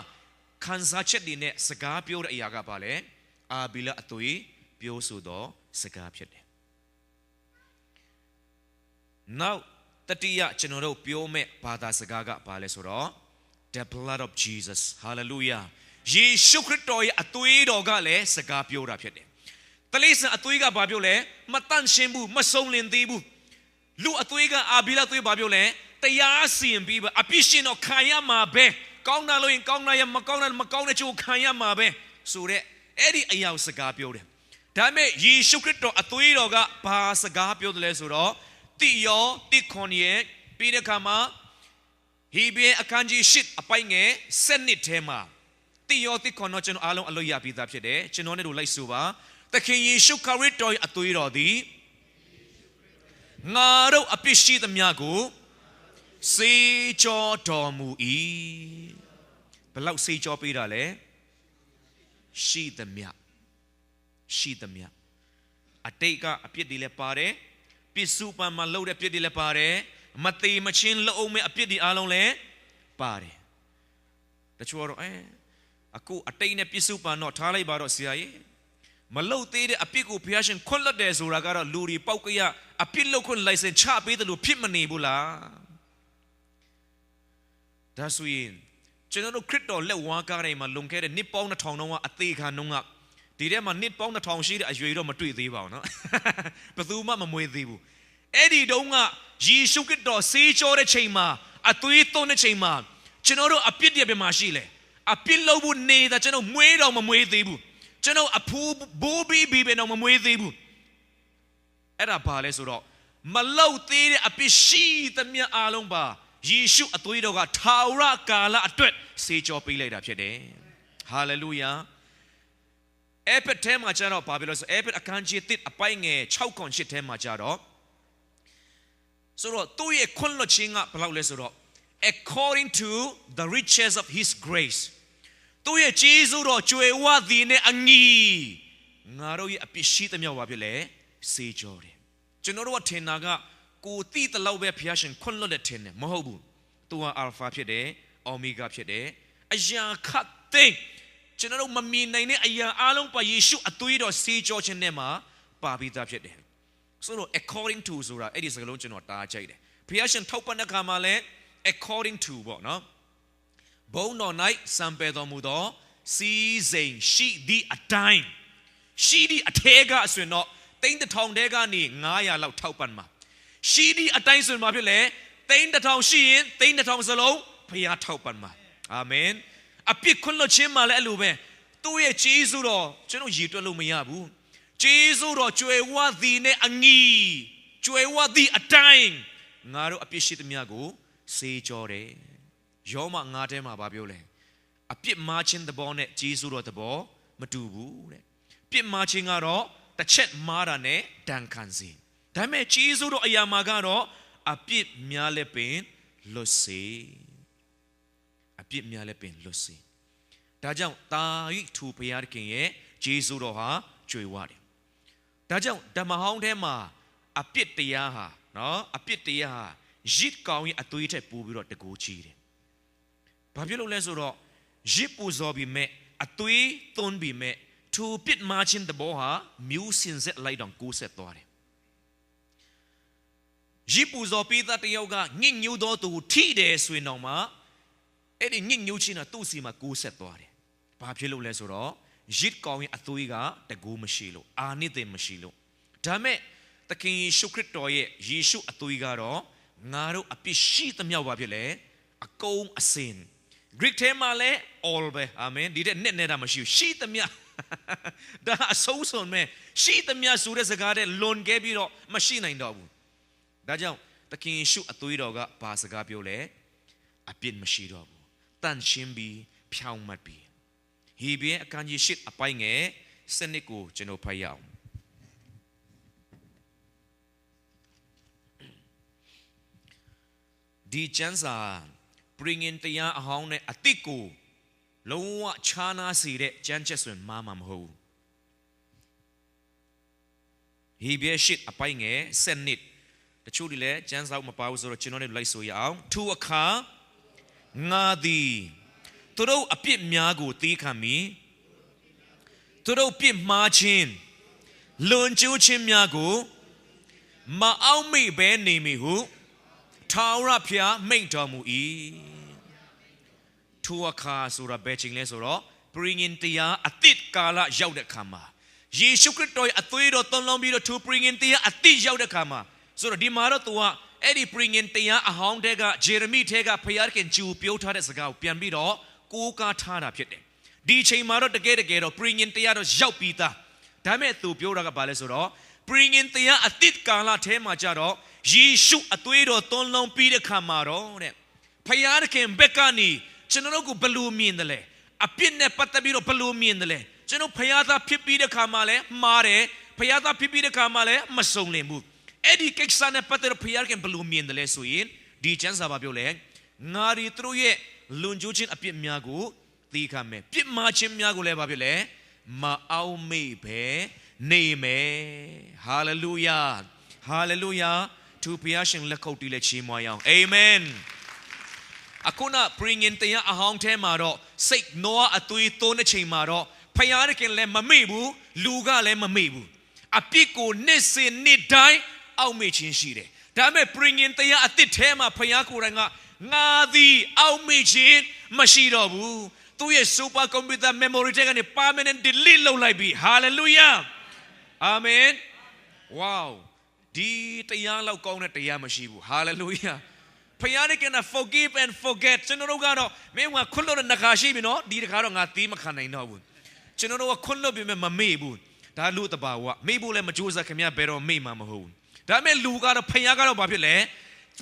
B: ขันซาเช็ดดีเนี่ยสกาเปียวเรียกกับอะไรอาบิลาตุยเปียวสุดสกาเช็ดเด now ตติยะชนเราเปียวเมปาตาสกากับอะไรสุด the blood of Jesus hallelujah ยิสุคริสต์อยอตุยดอกะเลสกาเปียวรับเช็ดเดตลิสอตุยกับบาเปียวเลมาตั้งเชมบูมาส่งเลนตีบูลูอตุยกับอาบิลาตุยบาเปียวเล တရားစီရင်ပြီးအပြစ်ရှင်တော့ခံရမှာပဲကောင်းတာလို့ရင်ကောင်းတာရမကောင်းတာမကောင်းတဲ့ချိုးခံရမှာပဲဆိုတဲ့အဲ့ဒီအရာစကားပြောတယ်ဒါပေမဲ့ယေရှုခရစ်တော်အသွေးတော်ကဘာစကားပြောတယ်လဲဆိုတော့တိယောတိခွန်ရဲ့ပြီးတဲ့အခါမှာဟေဘရဲအခန်းကြီး8အပိုင်းငယ်7ထဲမှာတိယောတိခွန်တော့ကျွန်တော်အားလုံးအလို့ရပြီးသားဖြစ်တယ်ကျွန်တော်နဲ့တို့လိုက်ဆိုပါသခင်ယေရှုခရစ်တော်အသွေးတော်သည်ငါတို့အပြစ်ရှိသမျှကိုစေကြောတော်မူ၏ဘယ်လောက်စေကြောပေးတာလဲရှိသမျှအတိတ်ကအပြစ်တွေလည်းပါတယ်ပြစ်စုပန်မှာလုပ်တဲ့ပြစ်တွေလည်းပါတယ်မသေးမချင်းလှုပ်မဲ့အပြစ်တွေအားလုံးလည်းပါတယ်တချို့ကတော့အခုအတိတ်နဲ့ပြစ်စုပန်တော့ထားလိုက်ပါတော့ဆရာကြီးမလှုပ်သေးတဲ့အပြစ်ကိုဘုရားရှင်ခွင့်လွှတ်တယ်ဆိုတာကတော့လူတွေပောက်ကရအပြစ်လှုပ်ခွင့်လိုင်စင်ချပေးတယ်လို့ဖြစ်မနေဘူးလားဒါဆိုရင်ကျွန်တော်တို့ခရစ်တော်လက်ဝါးကားတိုင်းမှာလုံခဲ့တဲ့နှစ်ပေါင်း2000တောင်ကအသေးခံနှုံးကဒီထဲမှာနှစ်ပေါင်း2000ရှိတဲ့အရွယ်တော့မတွေ့သေးပါဘူးနော်ဘယ်သူမှမမွေးသေးဘူးအဲ့ဒီတုန်းကယေရှုခရစ်တော်ဆေးကြောတဲ့ချိန်မှာအသွေးသွန်းတဲ့ချိန်မှာကျွန်တော်တို့အပြစ်တွေပဲမှာရှိလေအပြစ်လုပ်ဖို့နေတာကျွန်တော်မွေးတော့မမွေးသေးဘူးကျွန်တော်အဖူးဘိုးဘီဘီပဲတော့မမွေးသေးဘူးအဲ့ဒါဘာလဲဆိုတော့မလောက်သေးတဲ့အပြစ်ရှိသမျှအားလုံးပါယေရှုအသွေးတော်ကထာဝရကာလအတွက်ဆေးကြောပေးလိုက်တာဖြစ်တယ်ဟာလေလုယာအဲ့ဖက်ထဲမှာကျတော့ဘာဖြစ်လို့ဆိုအဲ့ဖက်အခန်းကြီး1အပိုင်းငယ်6ခွန်8ထဲမှာကျတော့ဆိုတော့သူ့ရဲ့ခွင့်လွှတ်ခြင်းကဘယ်လောက်လဲဆိုတော့ according to the riches of his grace သူ့ရဲ့ကျေးဇူးတော်ကြွယ်ဝသည်နဲ့အညီငါတို့ရဲ့အပြစ်ရှိသမျှဘာဖြစ်လဲစေကြောတယ်ကျွန်တော်တို့ကထင်တာကကိုတိတလောက်ပဲဘုရားရှင်ခွင့်လွှတ်တဲ့ထင်တယ်မဟုတ်ဘူးသူက alpha ဖြစ်တယ် omega ဖြစ်တယ်အရာခတ်သိကျွန်တော်တို့မမြင်နိုင်တဲ့အရာအလုံးပါယေရှုအသွေးတော်စေကြောခြင်းနဲ့မှာပါပြီးသားဖြစ်တယ်ဆိုတော့ according to ဆိုတာအဲ့ဒီစကားလုံးကျွန်တော်တားကြိုက်တယ်ဘုရားရှင်ထောက်ပံ့တဲ့အခါမှာလဲ according to ပေါ့နော်ဘုန်းတော်၌စံပယ်တော်မူသောစီစိန်ရှိသည့်အတိုင်းရှိသည့်အထဲကဆိုရင်တော့3000တဲကနေ900လောက်ထောက်ပံ့မှာရှိသည့်အတိုင်းဆိုရင်ဘာဖြစ်လဲ3000ရှိရင်3000စလုံးဘုရားထောက်ပံ့မှာအာမင်အပြစ်ခွင့်လွှတ်ခြင်းမှာလည်းအဲ့လိုပဲသူ့ရဲ့ကျေးဇူးတော်ကျွန်တော်ရည်တွက်လို့မရဘူးကျေးဇူးတော်ကြွယ်ဝသည်နဲ့အငီကြွယ်ဝသည်အတိုင်းငါတို့အပြစ်ရှိသမျှကိုစေကြောတယ်ယောမ9ထဲမှာပြောလဲအပြစ်မှားခြင်းသဘောနဲ့ကျေးဇူးတော်သဘောမတူဘူးတဲ့ပြစ်မှားခြင်းကတော့တစ်ချက်မှားတာနဲ့ဒဏ်ခံစေဒါပေမဲ့ကျေးဇူးတော်အရာမှာကတော့အပြစ်များလည်းပင်လွတ်စေအပြစ်များလည်းပင်လွတ်စေဒါကြောင့်တာဤထူဘုရားခင်ရဲ့ဂျေဇုတော်ဟာကြွေဝတယ်ဒါကြောင့်ဓမ္မဟောင်းထဲမှာအပြစ်တရားဟာနော်အပြစ်တရားဟာရစ်ကောင်းရဲ့အသွေးထက်ပိုပြီးတော့တကူကြီးတယ်ဘာဖြစ်လို့လဲဆိုတော့ရစ်ပူဇော်ပြီးမဲ့အသွေးသွန်းပြီးမဲ့ထူပစ်မာချင်းတဘောဟာမျိုးစင်ဆက်လိုက်တော့ကိုးဆက်သွားတယ်ရစ်ပူဇော်ပြီးတဲ့တယောက်ကညစ်ညူးသောသူထိတယ်ဆိုရင်တော့မှအဲ့ဒီညစ်ညူးခြင်းကသူ့စီမှာကိုးဆက်သွားတယ်ဘာဖြစ်လို့လဲဆိုတော့ရစ်ကောင်းရဲ့အသွေးကတကူမရှိလို့အာနိသင်မရှိလို့ဒါမဲ့သခင်ယေရှုခရစ်တော်ရဲ့ယေရှုအသွေးကတော့ငါတို့အပြစ်ရှိသမျှဘာဖြစ်လဲအကုန်အစင် Greek ထဲမှာလဲ all ပဲအာမင်ဒီတဲ့နဲ့နေတာမရှိဘူးရှိသမျှဒါအဆုံးစွန်မဲ့ရှိသမျှဆိုတဲ့စကားတဲ့လွန်ခဲ့ပြီးတော့မရှိနိုင်တော့ဘူးဒါကြောင့်သခင်ယေရှုအသွေးတော်ကဘာစကားပြောလဲအပြစ်မရှိတော့ဘူးတန်ရှင်းပြီးဖြောင်းမှတ်ပြီးဟေဘရဲအခန်းကြီး8အပိုင်းငယ်7ကိုကျွန်တော်ဖတ်ရအောင်ဒီကျမ်းစာ bring in တရားအဟောင်းနဲ့အတိတ်ကိုလုံးဝခြားနားစေတဲ့ကျမ်းချက်ဆိုရင်မှားမှာမဟုတ်ဘူးဟေဘရဲ8အပိုင်းငယ်7တချို့တွေလည်းကျမ်းစာမပါဘူးဆိုတော့ကျွန်တော်တို့လိုက်ဆိုရအောင်ထိုအခါငါသည်သူတို့အပြစ်များကိုသီးခံမည်သူတို့ပြစ်မှားခြင်းလွန်ကျူးခြင်းများကိုမအောက်မေ့ဘဲနေမည်ဟုထာဝရဘုရားမိန့်တော်မူ၏ထိုအခါဆိုတာဘယ်ချိန်လဲဆိုတော့ bring in တရားအတိတ်ကာလရောက်တဲ့အခါမှာယေရှုခရစ်တော်ရဲ့အသွေးတော်သွန်လောင်းပြီးတော့ to bring in တရားအတိတ်ရောက်တဲ့အခါမှာဆိုတော့ဒီမှာတော့ तू က เอ็ดดี้ปริงเงินเตียอาหองเทกะเจเรมีเทกะพยาเคนจูเปียวท่าเดสกาวเปลี่ยนบีดอกูกาท่าดาพิดเดดีเชมาร์ตเกตเกตปริงเงินเตียเราเจ้าปีตาแต่เมื่อตัวเปียวรักบาเลสุดอปริงเงินเตียอติดกาลาเทมาจารอยิสุอตุยโรต้นลงปีเดขามารอเนี่ยพยาเคนเบกานีฉันรู้กูบลูมีนเดเลยอภินเนปัตตบีโรบลูมีนเดเลยฉันรู้พยาตาพิปีเดขามาเลยมาเรพยาตาพิปีเดขามาเลยมาส่งเลมุเอ็ดดี้เก็กซันเนปัตตบีพยาเคนบลูมีนเดเลยสุยินดีจันซาบาเปียวเลยงารีตรุยลุนจูชินอภิมียกูตีคำเมพิมาชิมียกูเลยบาเปียวเลยมาเอาไม่เพ่เนเมฮาเลลูยาฮาเลลูยาทูพยาชิงเลกเอาตีเลชิมวยาวเอเมนอากูน่ะปริงเงินเตียอาหองเทมารอสิกนัวอตุยโตนเชมารอพยานเก่งเลยมาไม่บูลูกาเลยมาไม่บูอภิกูเนสินนิดายเอาไม่ชินชีเดแต่เมื่อปริงเงินเตียอติเทมาพยากูไรงางาดีเอาไม่ชินมาชีรอบูตัวเยซูปาคอมพิวเตอร์เมมโมรีเทกันเนี่ยปาเมนดิลิลเราไลบีฮาเลลูยาอาเมนว้าวดีเตียเรากองเนี่ยเตียมาชีบูฮาเลลูยาพยานเก่งนะ forgive and forget ฉันรู้กันเนาะไม่ว่าคนเรานักอาชีพเนาะดีนะครับเรางาตีมาขนาดไหนบุญฉันรู้ว่าคนเราเป็นมันไม่บุญแต่รู้แต่บ่าวว่าไม่บุญเลยมาจูซักขมิ้นเบรอไม่มาหูแต่ไม่รู้กันเราพยานกันเราแบบนี้เลย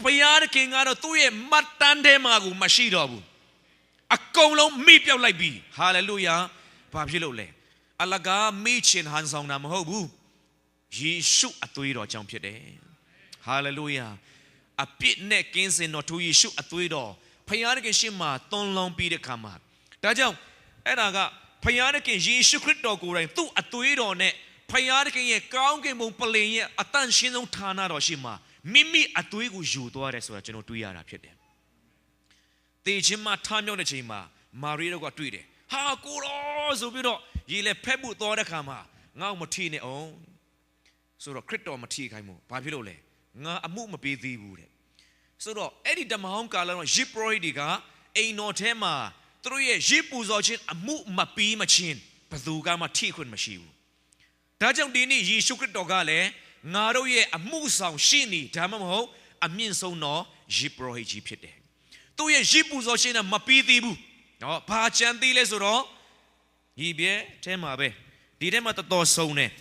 B: พยานเก่งกันเราตัวเองมัดตันเดมากูมาชีดอบุญอากงเราไม่เปียวไลบีฮาเลลูยาแบบนี้เลยอัลลอฮ์ก็ไม่เช่นฮันซองนามหูบุยิสุอตุยรอจังพิเดฮาเลลูยาอภิเนกเกณฑ์เสนอทุยชุอตุยดอพยานเกณฑ์ชิมาต้นลองปีเดขามาแต่เจ้าไอ้นากะพยานเกณฑ์ยิสุคริสต์ดอกูไรตู้อตุยดอเนี่ยพยานเกณฑ์เก้าเกณฑ์มุงเปลี่ยนอัตันชินงฐานะดอชิมามิอตุยกูอยู่ตัวอะไรส่วนจะโนตุยอะไรพิเดตีชิมาท่านยองเดชิมารีเราก็ตุยเดฮากูรอสุบิดอยีเลเพบุตัวเดขามาเงามาทีเนี่ยองสุดคริสต์ดอมาทีใครมูพาพิโรเลยงาอมุมาปีดีบูเดဆိုတော့အဲ့ဒီဓမ္မဟောင်းကာလတော့ယေပရောဟိတ်တွေကအိမ်တော်ထဲမှာသူတို့ရဲ့ယေပူဇော်ခြင်းအမှုမပြီးမချင်းဘယ်သူကမှထိခွင့်မရှိဘူးဒါကြောင့်ဒီနေ့ယေရှုခရစ်တော်ကလည်းငါတို့ရဲ့အမှုဆောင်ရှင်းနေဒါမှမဟုတ်အမြင့်ဆုံးသောယေပရောဟိတ်ကြီးဖြစ်တယ်သူရဲ့ယေပူဇော်ခြင်းကမပြီးသေးဘူးနော်ဘာချမ်းသေးလဲဆိုတော့ဒီပြဲထဲမှာပဲဒီထဲမှာတော်ဆုံးတယ်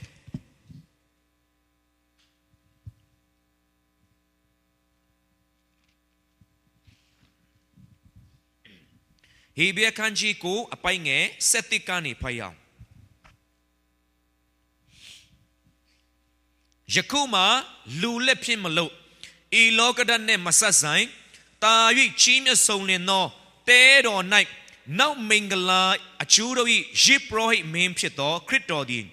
B: ဟေဘဲခန်းကြီးကိုအပိုင်ငယ်7ကနေဖတ်ရအောင်ယခုမှလူလက်ဖြင့်မလို့ဤလောကဓာတ်နှင့်မဆက်ဆိုင်တာ၍ကြီးမြတ်ဆုံးလင်သောတဲတော်၌နောက်မင်္ဂလာအကျိုးတို့၏ယေပရောဟိတ်မင်းဖြစ်သောခရစ်တော်သည်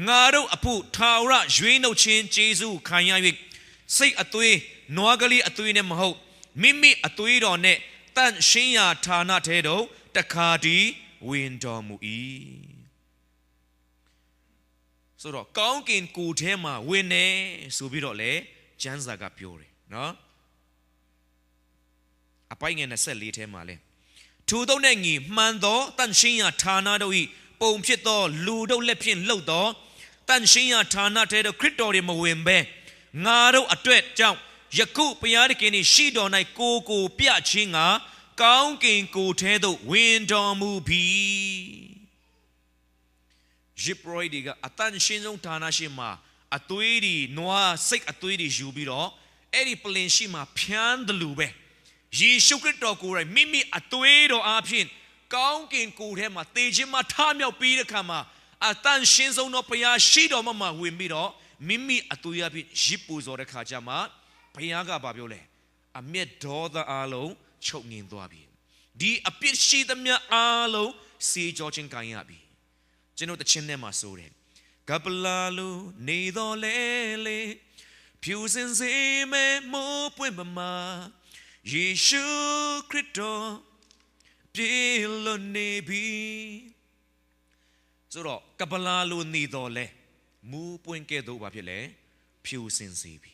B: ငါတို့အဖို့ထာဝရရွေးနှုတ်ခြင်းကျေးဇူးခံရ၍စိတ်အသွေးနွားကလေးအသွေးနဲ့မဟုတ်မိမိအသွေးတော်နဲ့တန်ရှင်းရာဌာနထဲသို့တခါတည်းဝင်တော်မူ၏ဆိုတော့ကောင်းကင်ကိုယ်ထဲမှာဝင်နေဆိုပြီးတော့လေကျမ်းစာကပြောတယ်နော်အပိုင်ငယ်24ထဲမှာလေထို့သောနဲ့ညီမှန်သောတန်ရှင်းရာဌာနတို့၏ပုံဖြစ်သောလူတို့လက်ဖြင့်လှုပ်သောတန်ရှင်းရာဌာနထဲသို့ခရစ်တော်၏မဝင်ဘဲငါတို့အတွက်ကြောင့်ယခုဘုရားသခင်၏ရှိတော်၌ကိုပြခြင်းကကောင်းကင်ကိုယ်ထဲသို့ဝင်တော်မူပြီယေပရောဟိတ်ကအတန်ရှင်းဆုံးဌာနရှိမှာအသွေးတွေနွားစိတ်အသွေးတွေယူပြီးတော့အဲ့ဒီပလင်ရှိမှာဖြန်းတယ်လို့ပဲယေရှုခရစ်တော်ကိုယ်တိုင်မိမိအသွေးတော်အဖြစ်ကောင်းကင်ကိုယ်ထဲမှာတေခြင်းမှာထမြောက်ပြီးတဲ့အခါမှာအတန်ရှင်းဆုံးသောဘုရားရှိတော်မှာဝင်ပြီးတော့မိမိအသွေးအဖြစ်ရစ်ပူဇော်တဲ့ခါကျမှဘုရားကဘာပြောလဲအမျက်ဒေါသအလုံးချုပ်ငြိမ်သွားပြီဒီအပြစ်ရှိသမျှအားလုံးစေကြောခြင်းခံရပြီကျွန်တော်တခြင်းထဲမှာဆိုတယ်ကပလာလူနေတော်လဲလေဖြူစင်စေမဲမိုးပွင့်မမာယေရှုခရစ်တော်ပြေလွန်နေပြီဆိုတော့ကပလာလူနေတော်လဲမူးပွင့်ကဲ့သို့ဘာဖြစ်လဲဖြူစင်စေပြီ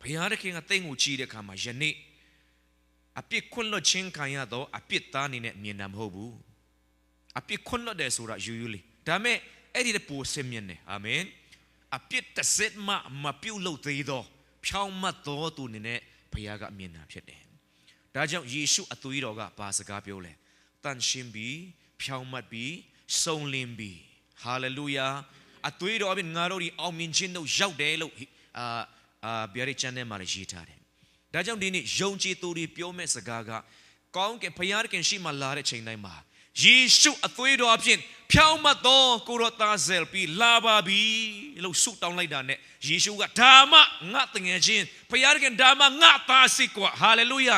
B: ဘုရားသခင်ကတိတ်ကိုကြည့်တဲ့အခါမှာယနေ့အပြစ်ခွင့်လွှတ်ခြင်းခံရတော့အပြစ်သားအနေနဲ့မြင်တာမဟုတ်ဘူးအပြစ်ခွင့်လွှတ်တယ်ဆိုတာယူယူလေးဒါမဲ့အဲ့ဒီတဲ့ပိုစင်မြင်တယ်အာမင်အပြစ်တစ်စက်မှမပြုတ်လို့သေးတော့ဖ ဖြောင်းမတ်တော်သူနေနဲ့ဘုရားကမြင်တာဖြစ်တယ်ဒါကြောင့်ယေရှုအသွေးတော်ကဘာစကားပြောလဲတန်ရှင်းပြီးဖြောင်းမတ်ပြီးစုံလင်ပြီးဟာလေလုယာအသွေးတော်အပြင်ငါတို့ဒီအောင်မြင်ခြင်းတို့ရောက်တယ်လို့ဗျာဒိတ်ကျမ်းထဲမှာလည်းရေးထားတယ်ဒါကြောင့်ဒီနေ့ယုံကြည်သူတွေပြောမဲ့စကားကကောင်းကင်ဘုရားခင်ရှိမှလာတဲ့ချိန်တိုင်းမှာယေရှုအသွေးတော်အပြင်ဖြောင်းမတ်တော်ကိုရောသားဇယ်ပြီးလာပါပြီလို့ဆုတောင်းလိုက်တာနဲ့ယေရှုကဒါမှငါတငယ်ချင်းဘုရားခင်ဒါမှငါသားစစ်ကွာဟာလေလုယာ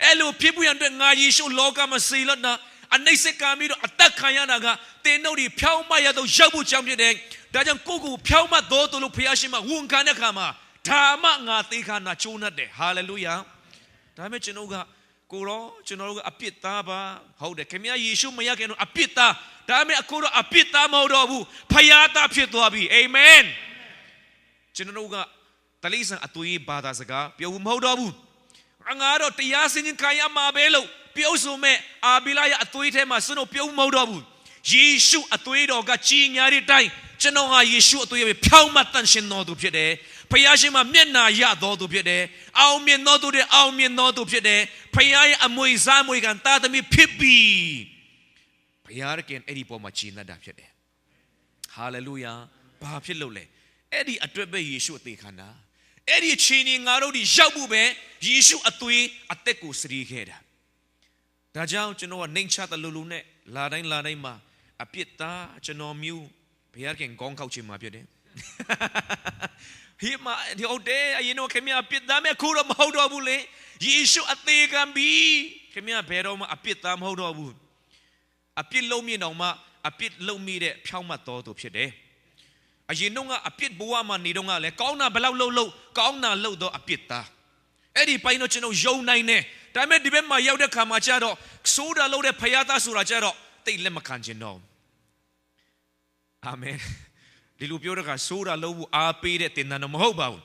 B: အဲ့လိုဖြစ်ပွင့်တဲ့ငါယေရှုလောကမှာစီလတ်နာအနိစ္စကပြီးတော့အသက်ခံရတာကတင်တို့ဒီဖြောင်းမရတော့ရောက်ဖို့ကြောင်းဖြစ်တယ်ဒါကြောင့်ကိုကိုဖြောင်းမတော်တို့လို့ဘုရားရှင်မှာဝန်ခံတဲ့ခါမှာဒါမှငါသေခါနာချိုးနှက်တယ်ဟာလေလုယာဒါမဲ့ကျွန်တော်ကကိုရောကျွန်တော်တို့ကအပြစ်သားပါဟုတ်တယ်ခင်ဗျာယေရှုမရခင်တော့အပြစ်သားဒါမဲ့အခုတော့အပြစ်သားမဟုတ်တော့ဘူးဖယားသားဖြစ်သွားပြီအာမင်ကျွန်တော်တို့ကတလိဆန်အသွေးဘာသာစကားပြောဘူးမဟုတ်တော့ဘူးငါတော့တရားစင်ခြင်းခံရမှာပဲလို့ပြောဆိုမဲ့အာဘီလာရဲ့အသွေးထဲမှာစနို့ပြုံးမဟုတ်တော့ဘူးယေရှုအသွေးတော်ကကြီးညာတဲ့အတိုင်းကျွန်တော်ဟာယေရှုအသွေးရဲ့ဖြောင်းမတ်တန်ရှင်တော်သူဖြစ်တယ်ဖယားရှင်မှာမျက်နာရတော်သူဖြစ်တယ်အောင်မြင်တော်သူတဲ့အောင်မြင်တော်သူဖြစ်တယ်ဖယားရဲ့အမွေစားမွေကန်တာသမီဖြစ်ပြီဖယားကအဲ့ဒီပေါ်မှာကြီးနတ်တာဖြစ်တယ်ဟာလေလုယာဘာဖြစ်လို့လဲအဲ့ဒီအတွက်ပဲယေရှုအသေးခံတာအဲ့ဒီချင်းငါတို့ဒီရောက်မှုပဲယေရှုအသွေးအသက်ကိုစရီခဲ့တာဒါကြောင့်ကျွန်တော်ကနှိမ်ချတဲ့လူလူနဲ့လာတိုင်းမှာအပြစ်သားကျွန်တော်မျိုးဘုရားခင်ကောင်းကောက်ခြင်းမှာဖြစ်တယ်ဟိမဒီဟုတ်တယ်အရင်တော့ခင်ဗျာအပြစ်သားမဲ့ခုတော့မဟုတ်တော့ဘူးလေယေရှုအသေးခံပြီးခင်ဗျာဘယ်တော့မှအပြစ်သားမဟုတ်တော့ဘူးအပြစ်လုံးမြင်တော့မှအပြစ်လုံးမိတဲ့ဖြောင်းမတ်တော်သူဖြစ်တယ်အရင်တော့ကအပြစ်ဘဝမှာနေတော့ကလည်းကောင်းတာဘလောက်လှုပ်ကောင်းတာလှုပ်တော့အပြစ်သားအဲ့ဒီပိုင်းတော့ကျွန်တော်ယုံနိုင်တယ်ဒါပေမဲ့ဒီဘက်မှာရောက်တဲ့ခါမှာကျတော့ဆိုးတာလှုပ်တဲ့ဖယားသားဆိုတာကျတော့တိတ်လက်မခံချင်တော့အာမင်ဒီလိုပြောတဲ့ခါဆိုးတာလှုပ်ဖို့အားပေးတဲ့တင်တန်တော့မဟုတ်ပါဘူး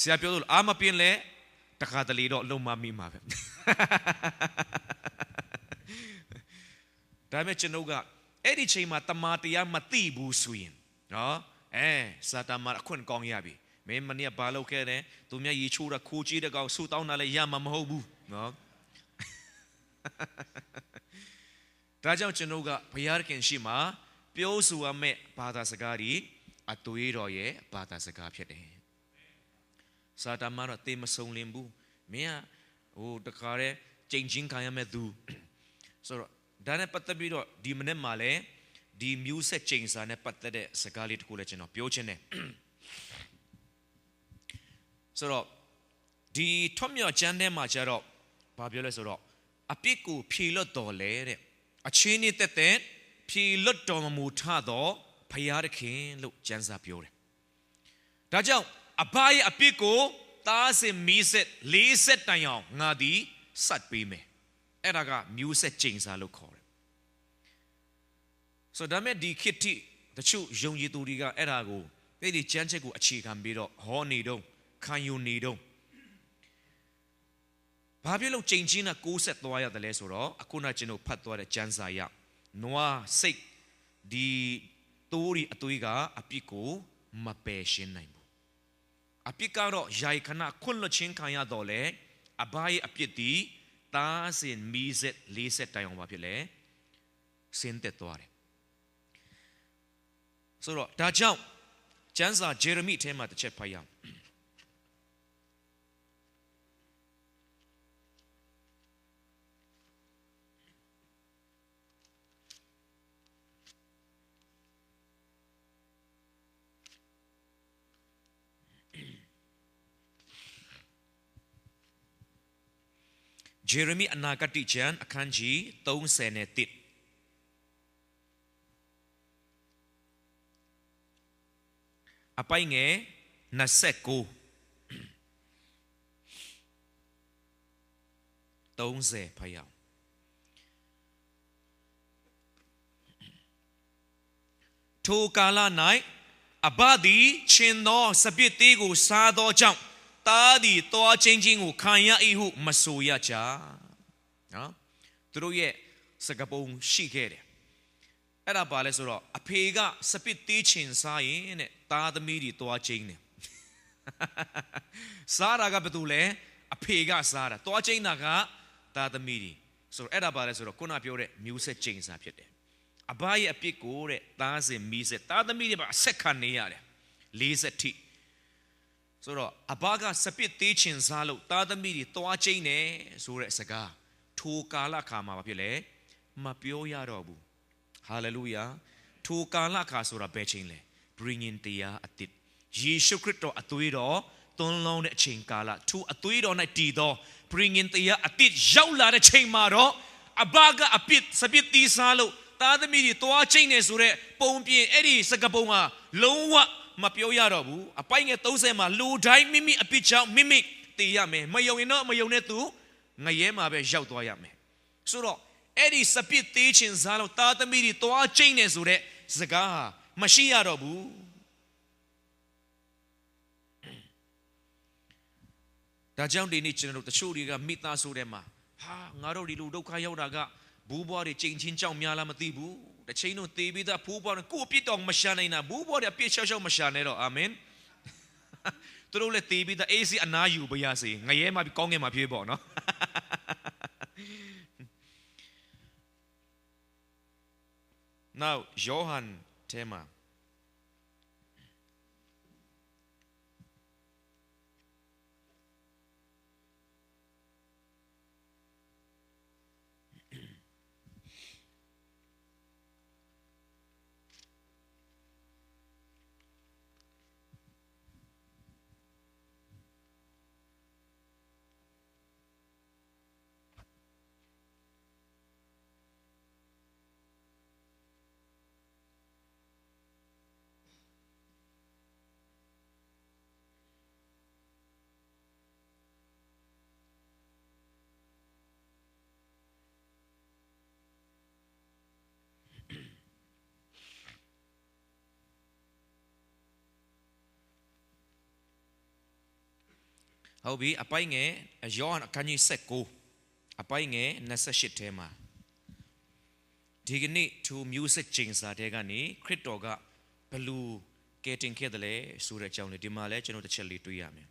B: ဆရာပြောလို့အားမပြင်းလဲတခါတလေတော့လုံမမိမှာပဲဒါပေမဲ့ကျွန်တော်ကအဲ့ဒီချိန်မှာတမာတရားမသိဘူးဆိုရင်နော်စာတမန်အခွင့်ကောင်းရပြီမင်းမနေ့ဘာလုပ်ခဲ့တယ်သူများရေချိုးတာခိုးကြည့်တဲ့ကောင်ဆူတောင်းတာလည်းရမှာမဟုတ်ဘူးနော်ဒါကြောင့်ကျွန်တော်ကဘုရားခင်ရှိမှာပြောဆိုရမယ့်ဘာသာစကားကြီးအသွေးတော်ရဲ့ဘာသာစကားဖြစ်တယ်စာတမန်တော့တေမဆုံလင်ဘူးမင်းကတခါတည်းကြိမ်ချင်းခံရမယ့်သူဆိုတော့ဒါနဲ့ပတ်သက်ပြီးတော့ဒီမနေ့မှာလည်းဒီမျိုးဆက်ချိန်စာနဲ့ပတ်သက်တဲ့စကားလေးတစ်ခုလည်းကျွန်တော်ပြောချင်တယ်ဆိုတော့ဒီထွတ်မြောက်ကျမ်းထဲမှာကျတော့ဘာပြောလဲဆိုတော့အပြစ်ကိုဖြေလွတ်တော်လဲတဲ့အချင်းနဲ့တက်တဲ့ဖြေလွတ်တော်မမူထတော့ဖယားသခင်လို့ကျမ်းစာပြောတယ်ဒါကြောင့်အဘရဲ့အပြစ်ကိုသားစင်မီးဆက်လေးဆက်တိုင်အောင်ငါသည်စတ်ပေးမယ်အဲ့ဒါကမျိုးဆက်ချိန်စာလို့ခေါ်တယ်ဆိုတော့ဒါမဲ့ဒီခေတ်တချို့ယုံကြည်သူတွေကအဲ့ဒါကိုအဲ့ဒီကျမ်းချက်ကိုအခြေခံပြီးတော့ဟောနေတော့ခံယူနေတော့ဘာဖြစ်လို့ချိန်ချင်းနဲ့ကိုးဆက်သွားရတယ်လဲဆိုတော့အခုနကျွန်တော်ဖတ်သွားတဲ့ကျမ်းစာရနွားစိတ်ဒီတိုးရီအသွေးကအပြစ်ကိုမပယ်ရှင်းနိုင်ဘူးအပြစ်ကတော့ယာယခဏခွင့်လွှတ်ခြင်းခံရတော့လေအဘရဲ့အပြစ်ဒီတားစင်မီးဆက်လေးဆက်တိုင်အောင်ပါဖြစ်လေစင်တက်သွားတယ်ဆိုတော့ဒါကြောင့်ကျမ်းစာဂျေရမိထဲမှာတစ်ချက်ဖတ်ရအောင်ဂျေရမိအနာဂတိကျမ်းအခန်းကြီး31အပိုင်းငယ်29 30ဖတ်ရအောင်ထိုကာလ၌အဘသည်ချင်းသောစပစ်သေးကိုစားသောကြောင့်သားသည်တောချင်းချင်းကိုခံရ၏ဟုမဆိုရကြနော်သူတို့ရဲ့စကားပုံရှိခဲ့တယ်အဲ့ဒါပါလဲဆိုတော့အဖေကစပစ်သေးချင်းစားရင်တဲ့သားသမီးတွေတောချင်းတယ် စားတာကဘယ်သူလဲအဖေကစားတာသွားချိန်တာကသားသမီးတွေဆိုတော့အဲ့ဒါပါလဲဆိုတော့ခုနပြောတဲ့မျိုးဆက်ချိန်စာဖြစ်တယ်အဘရဲ့အပြစ်ကိုတဲ့သားစဉ်မီးဆက်သားသမီးတွေပါအဆက်ခံနေရတယ်40ထိဆိုတော့အဘကစပစ်သေးချင်စားလို့သားသမီးတွေသွားချိန်နေဆိုတဲ့စကားထိုကာလခါမှာဖြစ်လေမပြောရတော့ဘူးဟာလေလုယာထိုကာလခါဆိုတာဘယ်ချိန်လဲ bring in တရားအတစ်ယေရှုခရစ်တော်အသွေးတော်သွန်းလောင်းတဲ့အချိန်ကာလထိုအသွေးတော်၌တည်သော bring in တရားအတစ်ရောက်လာတဲ့ချိန်မှာတော့အဘကအပြစ်စပစ်သီးစားလို့သားသမီးတွေသွားချိန်နေဆိုတဲ့ပုံပြင်အဲ့ဒီစကားပုံဟာလုံးဝမပြောရတော့ဘူးအပိုင်ငယ်30မှာလူတိုင်းမိမိအပြစ်ကြောင့်မိမိတည်ရမယ်မယုံရင်တော့မယုံတဲ့သူငရဲမှာပဲရောက်သွားရမယ်ဆိုတော့အဲ့ဒီစပစ်သေးချင်စားလို့သားသမီးတွေသွားချိန်နေဆိုတဲ့စကားဟာမရှိရတော့ဘူးဒါကြောင့်ဒီနေ့ကျွန်တော်တို့တချို့တွေကမိသားစုထဲမှာဟာငါတို့ဒီလိုဒုက္ခရောက်တာကဘူးဘွားတွေချိန်ချင်းကြောက်များလားမသိဘူးတစ်ချိန်တော့သေပြီးသားဘူးဘွားကိုအပြစ်တော်မရှာနိုင်တာဘူးဘွားတွေအပြစ်ရှောက်ရှောက်မရှာနိုင်တော့အာမင်သူတို့လည်းသေပြီးသားအေးစီအနာယူပါရစေငရဲမှာကောင်းငင်မှာပြေးပေါ့နော်Now, Johan Tema. Hầu bí apay nghe John akany sekko apay nghe nasashit tema Digini to music chingsa degani kritoga pelu getting kedale sura chawne dimale chano ta chelli tu yame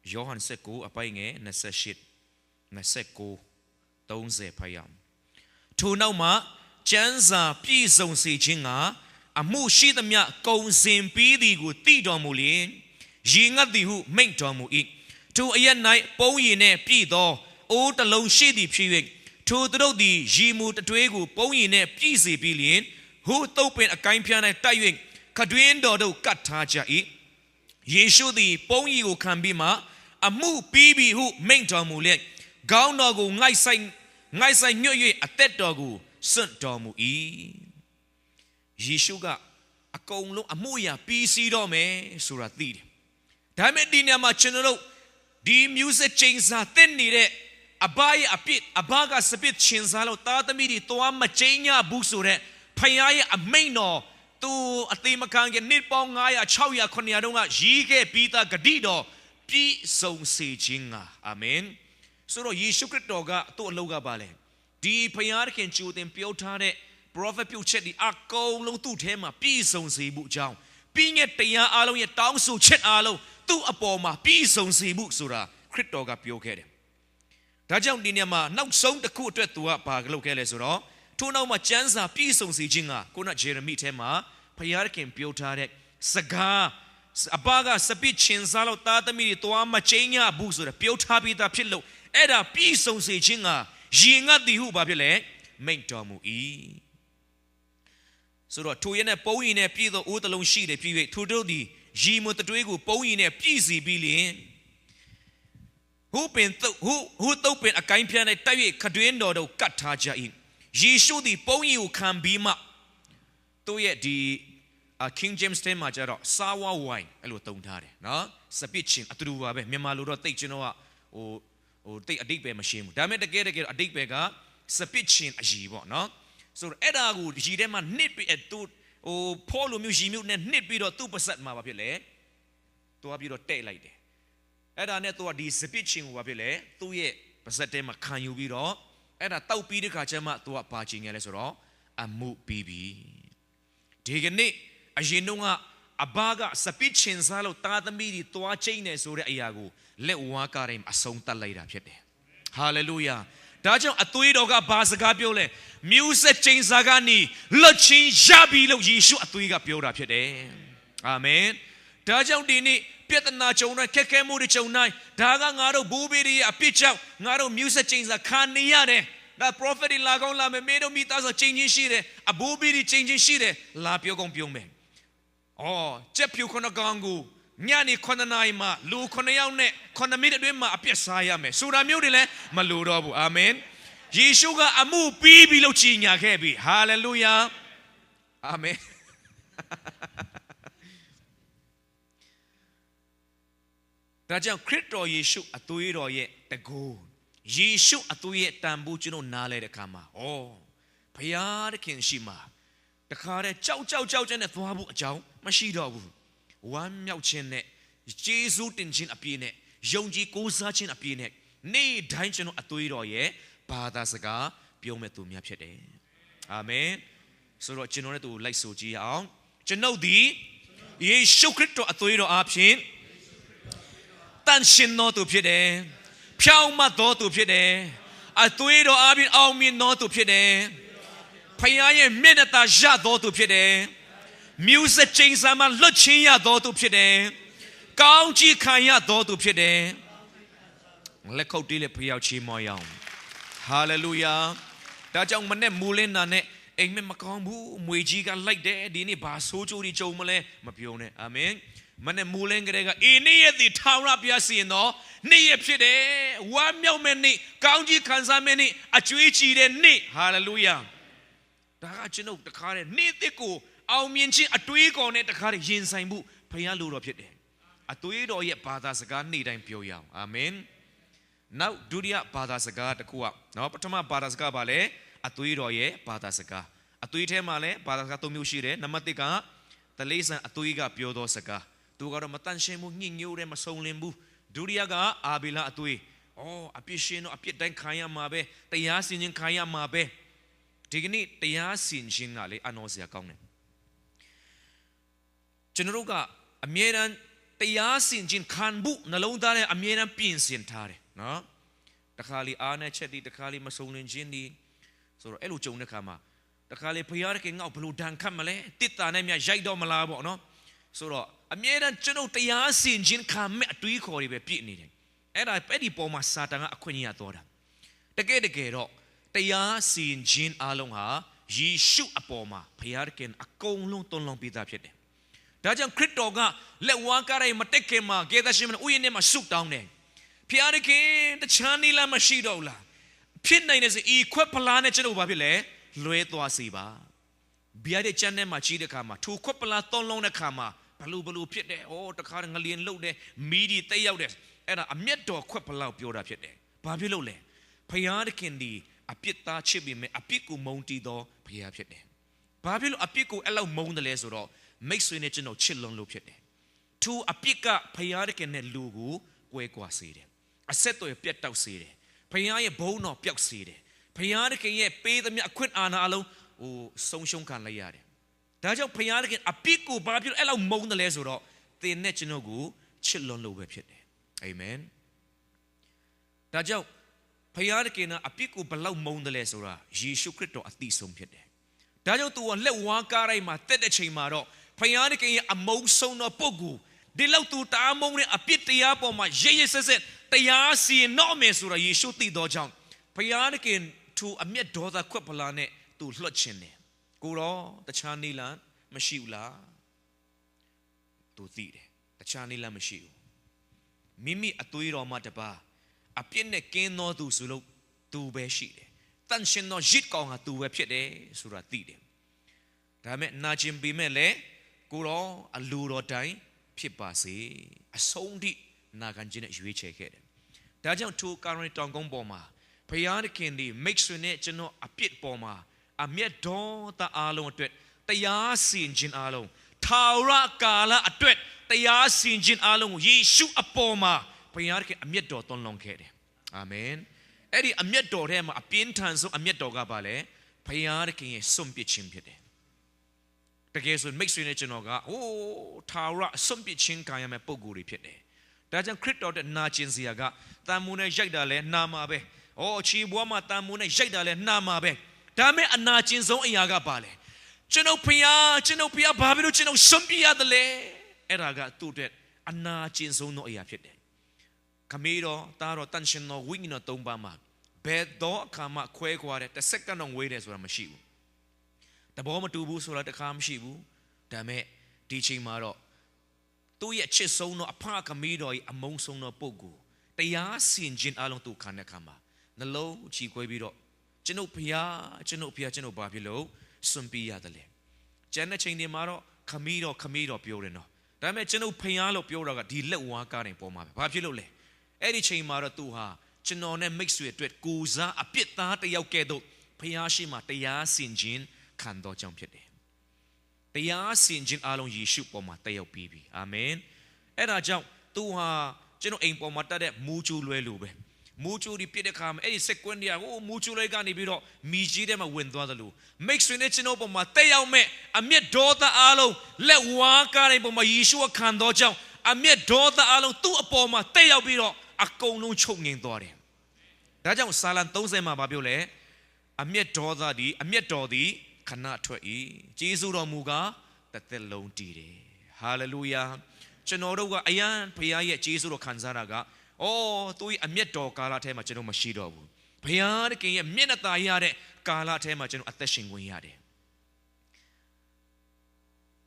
B: Johan sekko apay nghe nasashit nasekko tongze phayam Thu nau ma chanza pi song si chinga amu shi tamya kong sin pi di ko tiတော်မူလျင်yi ngat di hu miantတော်မူ၏ထိုအရက်၌ပုံးရည်နှင့်ပြည့်သောအိုးတစ်လုံးရှိသည်ဖြစ်၍ထိုသူတို့သည်ရီမူတတွေးကိုပုံးရည်နှင့်ပြည့်စေပြီးလျင်ဟိုတုပ်ပင်အကိုင်းဖျား၌တိုက်၍ခတွင်တော်တို့ကတ်ထားကြ၏ယေရှုသည်ပုံးရည်ကိုခံပြီးမှအမှုပြီးပြီဟုမိန့်တော်မူလျက်ခေါင်းတော်ကိုငိုက်ဆိုင်ညွတ်၍အသက်တော်ကိုစွန့်တော်မူ၏ယေရှုကအကုန်လုံးအမှုရာပြီးစီးတော့မယ်ဆိုတာသိတယ်ဒါပေမဲ့ဒီနေရာမှာကျွန်တော်တို့ဒီ music change စာတင်နေတဲ့အဘရဲ့အပြစ်အဘကစပစ်ချင်းစားလို့သားသမီးတွေသွားမချင်းညဘူးဆိုတဲ့ဖခင်ရဲ့အမိန့်တော်သူအသေးမခံခင်နှစ်ပေါင်း900 600 900တုန်းကရီးခဲ့ပြီးသားဂတိတော်ပြည့်စုံစေခြင်းကအာမင်ဆိုတော့ယေရှုခရစ်တော်ကသူ့အလုပ်ကပါလေဒီဖခင်ကြိုတင်ပြောထားတဲ့ prophet ပြုတ်ချက်ဒီအကုန်လုံးသူ့ထဲမှာပြည့်စုံစေမှုအကြောင်းပြီးငယ်တရားအလုံးရဲ့တောင်းဆိုချက်အလုံးသူ့အပေါ်မှာပြည့်စုံစေမှုဆိုတာခရစ်တော်ကပြောခဲ့တယ်ဒါကြောင့်ဒီနေ့မှာနောက်ဆုံးတစ်ခုအတွက်သူကဘာလုပ်ခဲ့လဲဆိုတော့ထို့နောက်မှာကျမ်းစာပြည့်စုံစေခြင်းကကိုနဂျေရမိထဲမှာဖခင်ပြောထားတဲ့စကားအဘကစပစ်ချင်းစားလို့သားသမီးတွေသွားမချင်းညဘူးဆိုတော့ပြောထားပြီးသားဖြစ်လို့အဲ့ဒါပြည့်စုံစေခြင်းကရင်ငတ်သည်ဟုဘာဖြစ်လဲမိန့်တော်မူ၏ဆိုတော့ထိုရဲ့နဲ့ပုံးရင်နဲ့ပြည့်သောအိုးတစ်လုံးရှိတယ်ပြည့်၍ထိုတို့သည်ရီမွတ်တွေးကိုပုံးရင်နဲ့ပြည့်စီပြီးလျင်ဟိုတုပ်ပင်အကိုင်းဖျား၌တိုက်၍ခတွင်တော်တို့ကတ်ထားကြ၏ယေရှုသည်ပုံးရင်ကိုခံပြီးမှသူရဲ့ဒီKing James ထဲမှာကျတော့ sour wine အဲ့လိုသုံးထားတယ်နော်စပစ်ချင်းအတူတူပါပဲမြန်မာလိုတော့တိတ်ကျွန်တော်ကတိတ်အတိတ်ပဲမရှိဘူးဒါပေမဲ့တကယ်အတိတ်ပဲကစပစ်ချင်းအကြီးပေါ့နော်ဆိုတော့အဲ့ဒါကိုရီထဲမှာနှစ်ပြီးသူဖောလိုမျိုးရီမျိုးနဲ့နှစ်ပြီးတော့သူ့ပါဆက်မှာပါဖြစ်လေသူကပြီးတော့တဲ့လိုက်တယ်အဲ့ဒါနဲ့သူကဒီစပစ်ချင်းကိုပါဖြစ်လေသူ့ရဲ့ပါဆက်ထဲမှာခံယူပြီးတော့အဲ့ဒါတောက်ပြီးတဲ့ခါကျမှသူကပါချင်းငယ်လဲဆိုတော့အမှုပြီးပြီဒီကနေ့အရင်တုန်းကအ abaga sapit chinsalo tatamiri toa chaine sore ayago le wakarim asong talaira phit de hallelujah da jaung atui do ga ba saga pyo le music chinsaga ni lot chin yabi lo Yesu atui ga pyo da phit de amen da jaung di ni Pietana chonai keke muri chonai daga ngaro bubiri apichau ngaro music chinsa khaniya de da prophet la gong la me do mita sa changing shi de abubiri changing shi de la pyo gong pyong me oh che pyu khona gang gu nya ni khona nai ma lu khona yaw ne khona minute twin ma apyat sa ya me sura myo de le ma lu do bu amen Yesu ga amu pi bi lo chi nya khe bi hallelujah amenဒါကြောင့်ခရစ်တော်ယေရှုအသွေးတော်ရဲ့တကူယေရှုအသွေးရဲ့တန်ဖိုးကျွန်တော်နားလဲတဲ့အခါမှာဘုရားသခင်ရှိမှာတခါတည်းကြောက်တဲ့နဲ့သွားဖို့အကြောင်းမရှိတော့ဘူးဝမ်းမြောက်ခြင်းနဲ့ယေရှုတင်ခြင်းအပြည့်နဲ့ယုံကြည်ကိုးစားခြင်းအပြည့်နဲ့နေ့တိုင်းကျွန်တော်အသွေးတော်ရဲ့ဘာသာစကားပြောမဲ့သူများဖြစ်တယ်အာမင်ဆိုတော့ကျွန်တော်နဲ့သူလိုက်ဆိုကြည့်အောင်ကျွန်ုပ်ဒီယေရှုခရစ်တော်အသွေးတော်အားဖြင့်တန်ရှင်တော်သူဖြစ်တယ်ဖြောင့်မတ်တော်သူဖြစ်တယ်အသွေးတော်အားဖြင့်အောင်မြင်တော်သူဖြစ်တယ်ဖခင်ရဲ့မျက်နှာသာရတော်သူဖြစ်တယ်မျိုးဆက်ချင်းစာမှာလွတ်ချင်းရတော်သူဖြစ်တယ်ကောင်းကြီးခံရတော်သူဖြစ်တယ်လက်ခုပ်တီးလက်ဖျောက်ချီးမွမ်းရအောင်ဟာလေလုယာဒါကြောင့်မနဲ့မူလင်းနာနဲ့အိမ်မက်မကောင်းဘူးမွေကြီးကလိုက်တယ်ဒီနေ့ဘာဆိုးချိုးတွေကြုံမလဲမပြောနဲ့အာမင်မနဲ့မူလင်းကလေးကအေနေ့ရဲ့ဒီထောင်ရပြစီရင်တော့နေ့ရက်ဖြစ်တယ်ဝမ်းမြောက်မဲ့နေ့ကောင်းကြီးခံစားမဲ့နေ့အကျွေးကြည်တဲ့နေ့ဟာလေလုယာဒါကကျွန်ုပ်တခါတဲ့နေ့တစ်ကိုအောင်မြင်ခြင်းအတွေးကောနဲ့တခါတဲ့ရင်ဆိုင်မှုဘုရားလိုတော်ဖြစ်တယ်အတွေးတော်ရဲ့ဘာသာစကားနေ့တိုင်းပြောရအောင်အာမင်နောက်ဒုတိယဘာသာစကားတစ်ခုကနော်ပထမဘာသာစကားပါလေအတွေးတော်ရဲ့ဘာသာစကားအတွေးထဲမှာလည်းဘာသာစကား၃မျိုးရှိတယ်နံပါတ်1ကတလေးဆန်အတွေးကပြောသောစကားသူကတော့မတန်ရှင်းမှုညှိညိုးတယ်မစုံလင်ဘူးဒုတိယကအာဘီလာအသွေးအပြစ်ရှင်တော့အပြစ်တိုင်းခံရမှာပဲတရားစင်ခြင်းခံရမှာပဲဒီကနေ့တရားစင်ခြင်းကလေအနောစရာကောင်းတယ်ကျွန်တော်တို့ကအမြဲတမ်းတရားစင်ခြင်းခံဖို့နှလုံးသားနဲ့အမြဲတမ်းပြင်ဆင်ထားတယ်နော်တခါလေအားနဲ့ချက်ဒီတခါလေမစုံလင်ခြင်းဒီဆိုတော့အဲ့လိုကြုံတဲ့ခါမှာတခါလေဖျားတဲ့ငေါ့ဘလို့ဒဏ်ခတ်မလဲတစ်တာနဲ့မြရိုက်တော့မလားပေါ့နော်ဆိုတော့အမြဲတမ်းကျွန်တော်တရားစင်ခြင်းခံမဲ့အတွေးခေါ်တွေပဲပြည့်နေတယ်အဲ့ဒီပေါ်မှာစာတန်ကအခွင့်အရေးတော်တာတကယ်တော့တရားစင်ခြင်းအလုံးဟာယေရှုအပေါ်မှာဘုရားခင်အကုန်လုံးသွန်လောင်းပေးတာဖြစ်တယ်ဒါကြောင့်ခရစ်တော်ကလက်ဝါးကားရိုက်မတက်ခင်မှာဂေသရှင်မဥယျာဉ်ထဲမှာဆုတောင်းတယ်ဘုရားခင်တခြားနည်းလမ်းမရှိတော့ဘူးလားဖြစ်နိုင်တဲ့ဤခွက်ဖလားနဲ့ကျွန်တော်ဘာဖြစ်လဲလွဲသွားစေပါဘုရားရဲ့ကျမ်းထဲမှာကြီးတဲ့ခါမှာထိုခွက်ဖလားသွန်လောင်းတဲ့ခါမှာဘလို့ဖြစ်တယ်တခါငလျင်လှုပ်တယ်မီးဒီတိတ်ရောက်တယ်အဲ့ဒါအမျက်တော်ခွက်ဖလောက်ပြောတာဖြစ်တယ်ဘာဖြစ်လို့လဲဘုရားသခင်ဒီအပြစ်သားချစ်ပြီးမယ်အပြစ်ကိုမုန်းတီးသောဘုရားဖြစ်တယ်ဘာဖြစ်လို့အပြစ်ကိုအဲ့လောက်မုန်းတယ်လဲဆိုတော့မိတ်ဆွေနဲ့ကျွန်တော်ချစ်လွန်လို့ဖြစ်တယ်သူအပြစ်ကဘုရားသခင်နဲ့လူကိုကွဲကွာစေတယ်အဆက်တော်ပြတ်တောက်စေတယ်ဘုရားရဲ့ဘုန်းတော်ပျောက်စေတယ်ဘုရားသခင်ရဲ့ပေးသမျှအခွင့်အာဏာအလုံးဆုံးရှုံးခံလိုက်ရတယ်ဒါကြောင့်ဘုရားသခင်အပြစ်ကိုဘာဖြစ်လို့အဲ့လောက်မုန်းတယ်လဲဆိုတော့သင်နဲ့ကျွန်တော်ကိုချစ်လွန်လို့ပဲဖြစ်တယ်အာမင်ဒါကြောင့်ဘုရားသခင်ကအပြစ်ကိုဘလောက်မုန်းတယ်လဲဆိုတာယေရှုခရစ်တော်အသိဆုံးဖြစ်တယ်ဒါကြောင့်သူကလက်ဝါးကားတိုင်းမှာတက်တဲ့ချိန်မှာတော့ဘုရားသခင်ရဲ့အမုန်းဆုံးသောပုဂ္ဂိုလ်ဒီလောက်သူတားမုန်းတဲ့အပြစ်တရားပေါ်မှာရဲဆက်တရားစီရင်တော့မယ်ဆိုတာယေရှုသိသောကြောင့်ဘုရားသခင်သူအမျက်ဒေါသခွက်ဖလားနဲ့သူလွှတ်ခြင်းတယ်ကိုတော့တခြားနည်းလမ်းမရှိဘူးလားသူသိတယ်တခြားနည်းလမ်းမရှိဘူးမိမိအသွေးတော်မှတပါအပြစ်နဲ့ကင်းသောသူဆိုလို့သူပဲရှိတယ်တန်ရှင်သောရစ်ကောင်ဟာသူပဲဖြစ်တယ်ဆိုတာသိတယ်ဒါမဲ့နာကျင်ပေမဲ့လည်းကိုတော့အလိုတော်တိုင်းဖြစ်ပါစေအဆုံးထိနာခံခြင်းနဲ့ရွေးချယ်ခဲ့တယ်ဒါကြောင့်ထိုကာရတောင်ကုန်းပေါ်မှာဘုရားသခင်ဒီမိတ်ဆွေနဲ့ကျွန်တော်အပြစ်ပေါ်မှာအမျက်ဒေါသအလုံးအတွက်တရားစင်ခြင်းအလုံးထာဝရကာလအတွက်တရားစင်ခြင်းအလုံးကိုယေရှုအပေါ်မှာဘုရားသခင်အမျက်တော်သွန်လောင်းခဲ့တယ်အာမင်အဲ့ဒီအမျက်တော်ထဲမှာအပြင်းထန်ဆုံးအမျက်တော်ကပါလေဘုရားသခင်ရဲ့စွန့်ပစ်ခြင်းဖြစ်တယ် ตะเกียส่วนไม่ส่วนในจนอกะโอ้ทาระสมปิชิงกายแม่ปกูริเพียเดแต่จังคริสต์เอาแต่นาจินเสียกะตามูในยักษ์ดาเลนามาเบโอ้ชีบัวมาตามูในยักษ์ดาเลนามาเบแต่ไม่อนาจินสงอยากะบาเลจนเอาพยาบาบิโรจนเอาสมปิยาดเลเอรากะตูเด็ดอนาจินสงโนอยากเพียเดขมีโรตาโรตันชินโนวิ่งโนตรงบามาเบดโดขามาคุยกว่าแต่เซ็กกันนองเวเดสวามาชิวแต่บอกมาดูบูสุราตะคามชิบูแต่แม่ดีชิมาโรตัวเยชิสงโนอภาขมีโรยอมงสงโนปกูแต่ยาสินจินอาลงตูขันเนคามานั่นโลชีคุยบิโรจนุพยาจนุบาบิโลสุนปียาตะเลเจนเนชิงดีมาโรขมีโรเปียวเรนโนแต่แม่จนุพยาโลเปียวเราก็ดีเล็กวาการในปอมาบาบิโลเลยเอดิชิมาโรตูฮาจนอนเนี่ยไม่สวยด้วยกูซาอภิตาแต่ยาวเกดพยาชิมาแต่ยาสินจินขันดอจังเพียเดแต่ยาสินจินอาลงยิชุปอมาแต่ยาวปีอาเมนเอ็ดอาจังตัวฮาจนเองปอมาแต่เดมูจูรวยลูเบมูจูดิเปียเดคามเอ็ดเซกวนเดียโอ้มูจูรวยกันนี่บิโรมีจีเดมาเวนตัวตะลูไม่สวยเนี่ยจนปอมาแต่ยาวเมอเมียดอตาอาลงและวาการในปอมายิชุขันดอจังอเมียดอตาอาลงตัวปอมาแต่ยาวบิโรอากงลงชงเงินตัวเดียแต่จังสารันต้องเซมาบาบิโอเล่อเมียดอตาดีอเมียดอดีขณะถอยจีสุรมูกาแต่เตลงตีเดฮาเลลูยาจนเราก็อายันพยายะจีสุรขันซารากะโอ้ตัวอเมียดอกาลาเทมาจนมาชีดอบุพยายะเกี่ยเมียนตายาเดกาลาเทมาจนอัตชิงกุยาเด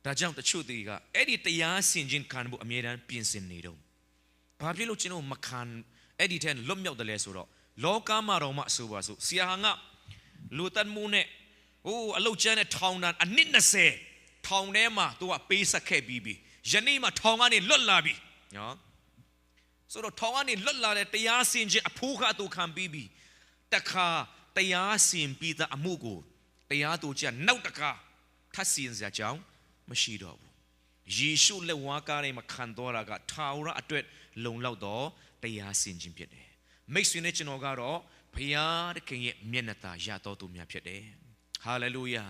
B: แต่จังแต่ชุดดีกะเอ็ดดี้ตยาสินจินขันบุอเมียดันเปลี่ยนสินนี่ดงพาพี่ลูกจิโนมาขันเอ็ดดี้แทนล้มยาวตะเลสุรโลกามาเรามาสุบาสุเสียหงะลูตันมูเนโอ้อลูกเจเนทองนั้นอันนิดน่ะเสทองเนมาตัวปีสักแค่บียันนี่มาทองอันนี้ลดลาบีเนาะสุดทองอันนี้ลดลาเลยตยาสินจิอภูขาตัวคำบีแต่ข้าตยาสินปีตาอมูกูตยาตัวเจนนาวตะกาทัศสินจะเจ้าไม่ชีดอบุยิสุเลวาการในมาขันตัวละกะท้าวระอัดเวลงเล่าต่อแต่ยาสินจิมเพียดเดไม่สุนัขจนอการอพยาเด็กเงี้ยเมียนตายาต่อตัวเมียเพียดเดฮาเลลูยา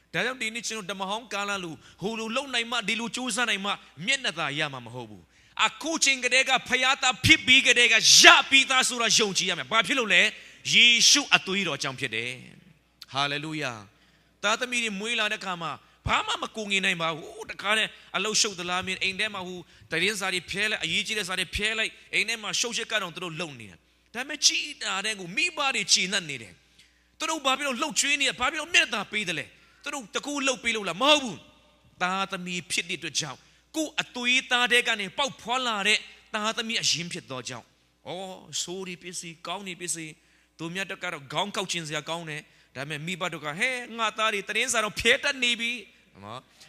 B: แต่ยังดีนี่จนดมห้องกาลาลูฮูลูลงในมาดิลูจูซาในมาเมียนตายามาโฮบูอาคูจิงกเดกะพยาตาพิบีกเดกะยาปีตาสุราจงจียามบาพิโลเลยิสุอัตุยรอจังเพียดเดฮาเลลูยาตาตมีนี่มวยลาเนคามาพามากุงินในมาหูตะการเนี่ยอโลชุดตลามีเองได้มาหูแต่เรียนสารีเพียเลยอายุจีเรสารีเพียเลยเองได้มาชุดเช็คการของตัวลงนี่แต่ไม่จีอะไรกูมีบารีจีนั่นนี่เด้ตัวบาบิโลลงช่วยนี่บาบิโลเมตตาปีเดเลยตัวตะกูลงปีลงละมาหูตาตมีพิษดิตัวเจ้ากูอตุยตาเด็กันเนี่ยเป้าพอลาเร่ตาตมีอาชิมพิษตัวเจ้าโอ้สูรีพิษีก้าวนี่พิษีตัวเมียตะการก้าวเข้าชินเสียก้าวเนี่ยแต่ไม่มีบาดก็เฮ้งาตาดีตะเรียนสารพิษตันนี่บี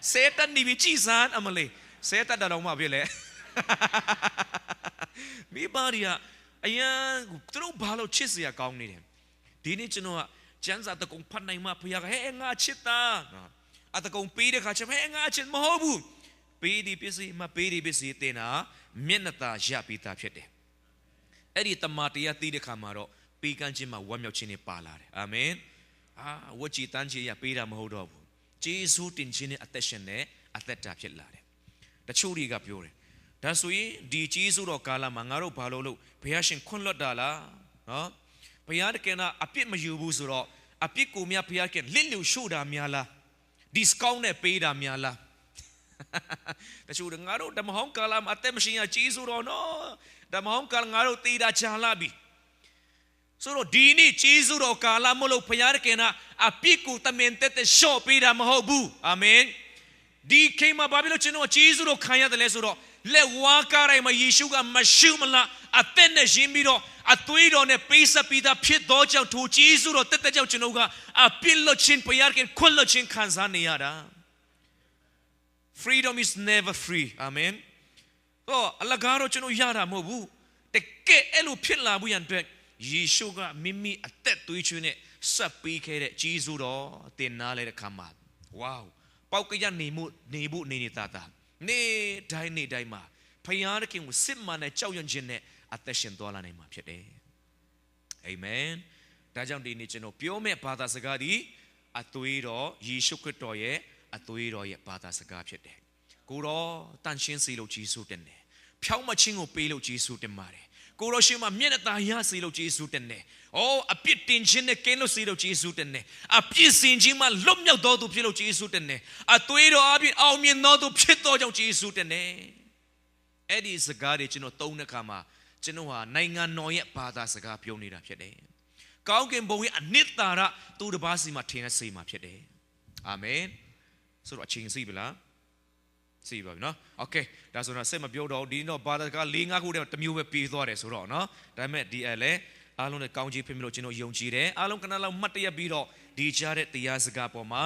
B: เซตันนี่วิจิสานอเมเลเซตันดารามาเพียเลยมีบารีอะไอ้ยังตรุบาลูชิสยากองนี่เดดีนี่จนว่าจันทร์ตะกงพันในมาพยากเฮงาชิตาอัตะกงปีเด็กขาจะเฮงาชิตมโหบุปีดีพิสีมาปีดีพิสีเตนะเมียนตาจาปีตาเพียเดเอ็ดดี้ตมาตียาตีเด็กขามารอปีกันจิมาวันเมียวชินีปาลาเดอาเมนวัจิตันจียาปีดามโหดอบุจีสูตินชินีอัตเชนเนอัตตาเพียลาเดแต่ชูรีกับยูเรแต่สุยดีจีสูรอกาลามางารุบาโลลุพยาชินคนลดดาลาเนาะพยาเดกันนะอภิมายูบูสุรออภิกูมีพยาเกนลิ้นลิวชูดามียลาดิสคาวน์เนี่ยปีดามียลาแต่ชูดงารุดามห้องกาลามอัตเตมชินจีสูรอเนาะดามห้องกาลงารุตีดาชาลาบีสุรดีนี่จีสูรอกาลามโลพยาเดกันนะอภิกูตะเมนเตเตโชปีดามโฮบูอาเมนดีเคมาบาบิโลชิโนจีสูรอขายาตะเลสุรอเลวาการายมายิชูกามาชูมละอัตเตนเนจิมิโรอัตุยโรเนปีศาปีดาพิดโดจังทูจีสูรอเตเตจังชิโนกาอภิลโลชินพยาเกนคนโลชินขันซานียาดา freedom is never free amen ก็อัลลอฮ์การโรชิโนยาดาโมบูแต่เกะเอลูพิดลาบุยันเปยิชูกามิมีอัตเตตุยชูเนสับปีเคเดจีสูรอเตนนาเลเดคามาว้าวเป้าก็ยันนีบุนีตาตานี่ได้มาพยานกินว่าสิมาในเจ้ายันจินเนี่ยอัตเชนตัวละในมาเพียดเอเอเมนแต่จังดีนี่เจโนเปียวเมปาตาสกาดีอัตุยรอยิสุคริสต์เยอ အသွေးတော်ရဲ့ဘာသာစကားဖြစ်တယ်ကိုရောတန်ရှင်းစီလို့ဂျေဆုတင်တယ်ဖြောင်းမချင်းကိုပေးလို့ဂျေဆုတင်ပါတယ်ကိုရောရှင်မမျက်နှာသာရစီလို့ဂျေဆုတင်တယ်အပြစ်တင်ခြင်းနဲ့ကင်းလို့စီလို့ဂျေဆုတင်တယ်အပြစ်စင်ခြင်းမှလွတ်မြောက်တော်သူဖြစ်လို့ဂျေဆုတင်တယ်အသွေးတော်အပြစ်အောင်မြင်တော်သူဖြစ်တော်ကြောင့်ဂျေဆုတင်တယ်အဲ့ဒီစကားတွေကျွန်တော်သုံးတဲ့အခါမှာကျွန်တော်ဟာနိုင်ငံတော်ရဲ့ဘာသာစကားပြောနေတာဖြစ်တယ်ကောင်းကင်ဘုံရဲ့အနှစ်သာရသူတစ်ပါးစီမှာထင်တဲ့စိတ်မှာဖြစ်တယ်အာမင်ဆိုတော့အချိန်စီပြီလားစီပါပြီနော်โอเคဒါဆိုတော့စိတ်မပြောတော့ဒီတော့ဘာသာစကား၄-၅ခုတည်းတစ်မျိုးပဲပြီးသွားတယ်ဆိုတော့နော်ဒါပေမဲ့ဒီအဲ့လေအားလုံးနဲ့ကောင်းချီးဖြစ်မလို့ကျွန်တော်ယုံကြည်တယ်အားလုံးကနလောက်မှတ်တရပြီးတော့ဒီကြားတဲ့တရားစကားပေါ်မှာ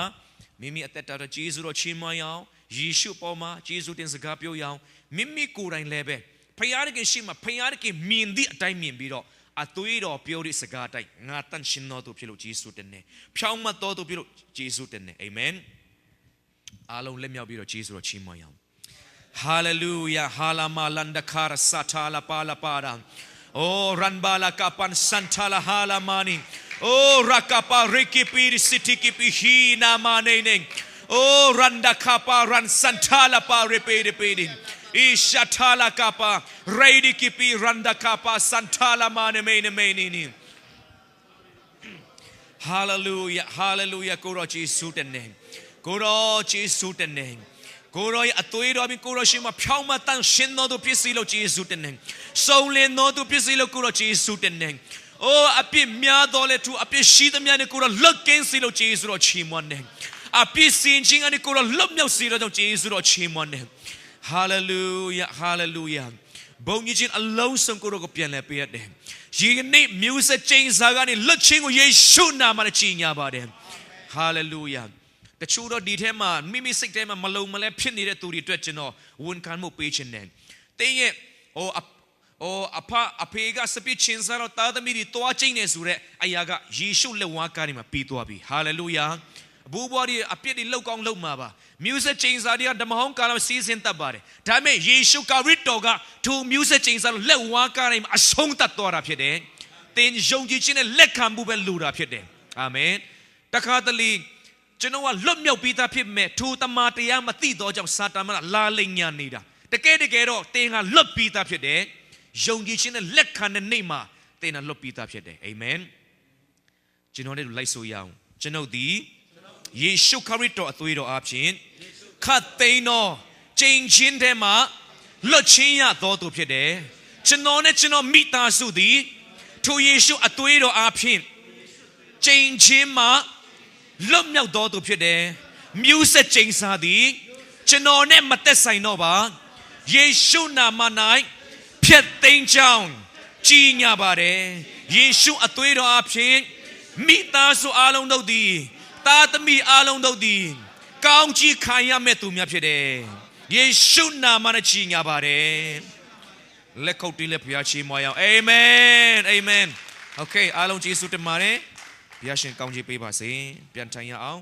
B: မိမိအသက်တာတော့ဂျေဇုတော်ချီးမွမ်းရအောင်ယေရှုပေါ်မှာဂျေဇုတင်စကားပြောရအောင်မိမိကိုယ်တိုင်လည်းပဲဖခင်ရဲ့ရှိမှဖခင်ရဲ့မြင်သည့်အတိုင်းမြင်ပြီးတော့အသွေးတော်ပြောတဲ့စကားအတိုင်းငါတန်ရှင်တော်သူဖြစ်လို့ဂျေဇုတင်တယ်ဖြောင်းမတော်သူဖြစ်လို့ဂျေဇုတင်တယ်အာမင်အားလုံးလက်မြောက်ပြီးတော့ဂျေဇုတော်ချီးမွမ်းရအောင်ဟာလေလုယာဟာလာမာလန်ဒခါရဆာတာလာပါလာပါရာရန်ဘာလာကပန်စန်တာလာဟာလာမာနီရာကပါရိကိပီစီတီကိပီဟီနာမာနေနေရန်ဒခါပါရန်စန်တာလာပါရိပေဒီပေဒီIshatala kapa reidi kipi randa kapa santala mane mene mene ni Hallelujah hallelujah koro Jesu tenne koro Jesu tenne koro atoi ro bin koro shima phyaung ma tan shin no tu pisi lo Jesu tenne song lin no tu pisi lo koro Jesu tenne apit mya do le tu apit shi thamya ni koro luk kin si lo Jesu ro chi mwan ne apit sin ching ani koro lup myauk si lo jong Jesu ro chi mwan ne Hallelujah hallelujah ဘုံကြီးချင်းအလုံးစုံကိုတော့ပြန်လဲပေးရတယ်ဒီနေ့မျိုးဆက်ချင်းစားကနေလွတ်ချင်းကိုယေရှုနာမနဲ့ကြီးညာပါတယ် Hallelujah တချို့တော့ဒီထဲမှာမိမိစိတ်ထဲမှာမလုံမလဲဖြစ်နေတဲ့သူတွေအတွက်ကျွန်တော်ဝန်ခံမှုပေးခြင်းနဲ့တင်းရဲ့အဖေကစပစ်ချင်းစားတော့တာသမီတွေတွားချင်းနေဆိုတဲ့အရာကယေရှုလက်ဝါးကားနေမှာပြီးသွားပြီ Hallelujah ဘူဘွားတွေအပြစ်တွေလောက်ကောင်းလောက်မှာပါmusic change စာတွေကဓမ္မဟောင်းကာလစီစဉ်တတ်ပါတယ်ဒါပေမဲ့ယေရှုကရစ်တော်ကသူ music change စာလက်ဝါးကားတိုင်းမှာအဆုံးသတ်သွားတာဖြစ်တယ်သင်ယုံကြည်ခြင်းနဲ့လက်ခံမှုပဲလိုတာဖြစ်တယ်အာမင်တခါတလေကျွန်တော်ကလွတ်မြောက်ပြီးသားဖြစ်မဲ့သူတမန်တရားမသိတော့ကြောင့်စာတမန်ကလာလိမ်ညာနေတာတကယ်တော့သင်ကလွတ်ပြီးသားဖြစ်တယ်ယုံကြည်ခြင်းနဲ့လက်ခံတဲ့နေ့မှာသင်ကလွတ်ပြီးသားဖြစ်တယ်အာမင်ကျွန်တော်တို့လိုက်ဆိုရအောင်ကျွန်ုပ်ဒီယေရှုခရစ်တော်အသွေးတော်အပြင်ခတ်သိမ်းသောကျင့်ခြင်းထဲမှာလွတ်ချင်းရသောသူဖြစ်တယ်ကျွန်တော်နဲ့ကျွန်တော်မိသားစုသည်ထိုယေရှုအသွေးတော်အပြင်ကျင့်ခြင်းမှာလွတ်မြောက်သောသူဖြစ်တယ်မျိုးဆက်ကျင့်စာသည်ကျွန်တော်နဲ့မသက်ဆိုင်တော့ပါယေရှုနာမ၌ဖြတ်သိမ်းကြောင်းကြီးညာပါတယ်ယေရှုအသွေးတော်အပြင်မိသားစုအလုံးတို့သည်တာသမီအားလုံးတို့သည်ကောင်းချီးခံရမဲ့သူများဖြစ်တယ်ယေရှုနာမနဲ့ကြီးညာပါတယ်လက်ခုပ်တီးလက်ဘုရားချီးမွမ်းရအောင်အာမင်အာမင်โอเคအားလုံးယေရှုတင်ပါတယ်ဘုရားရှင်ကောင်းချီးပေးပါစေပြန်ထိုင်ရအောင်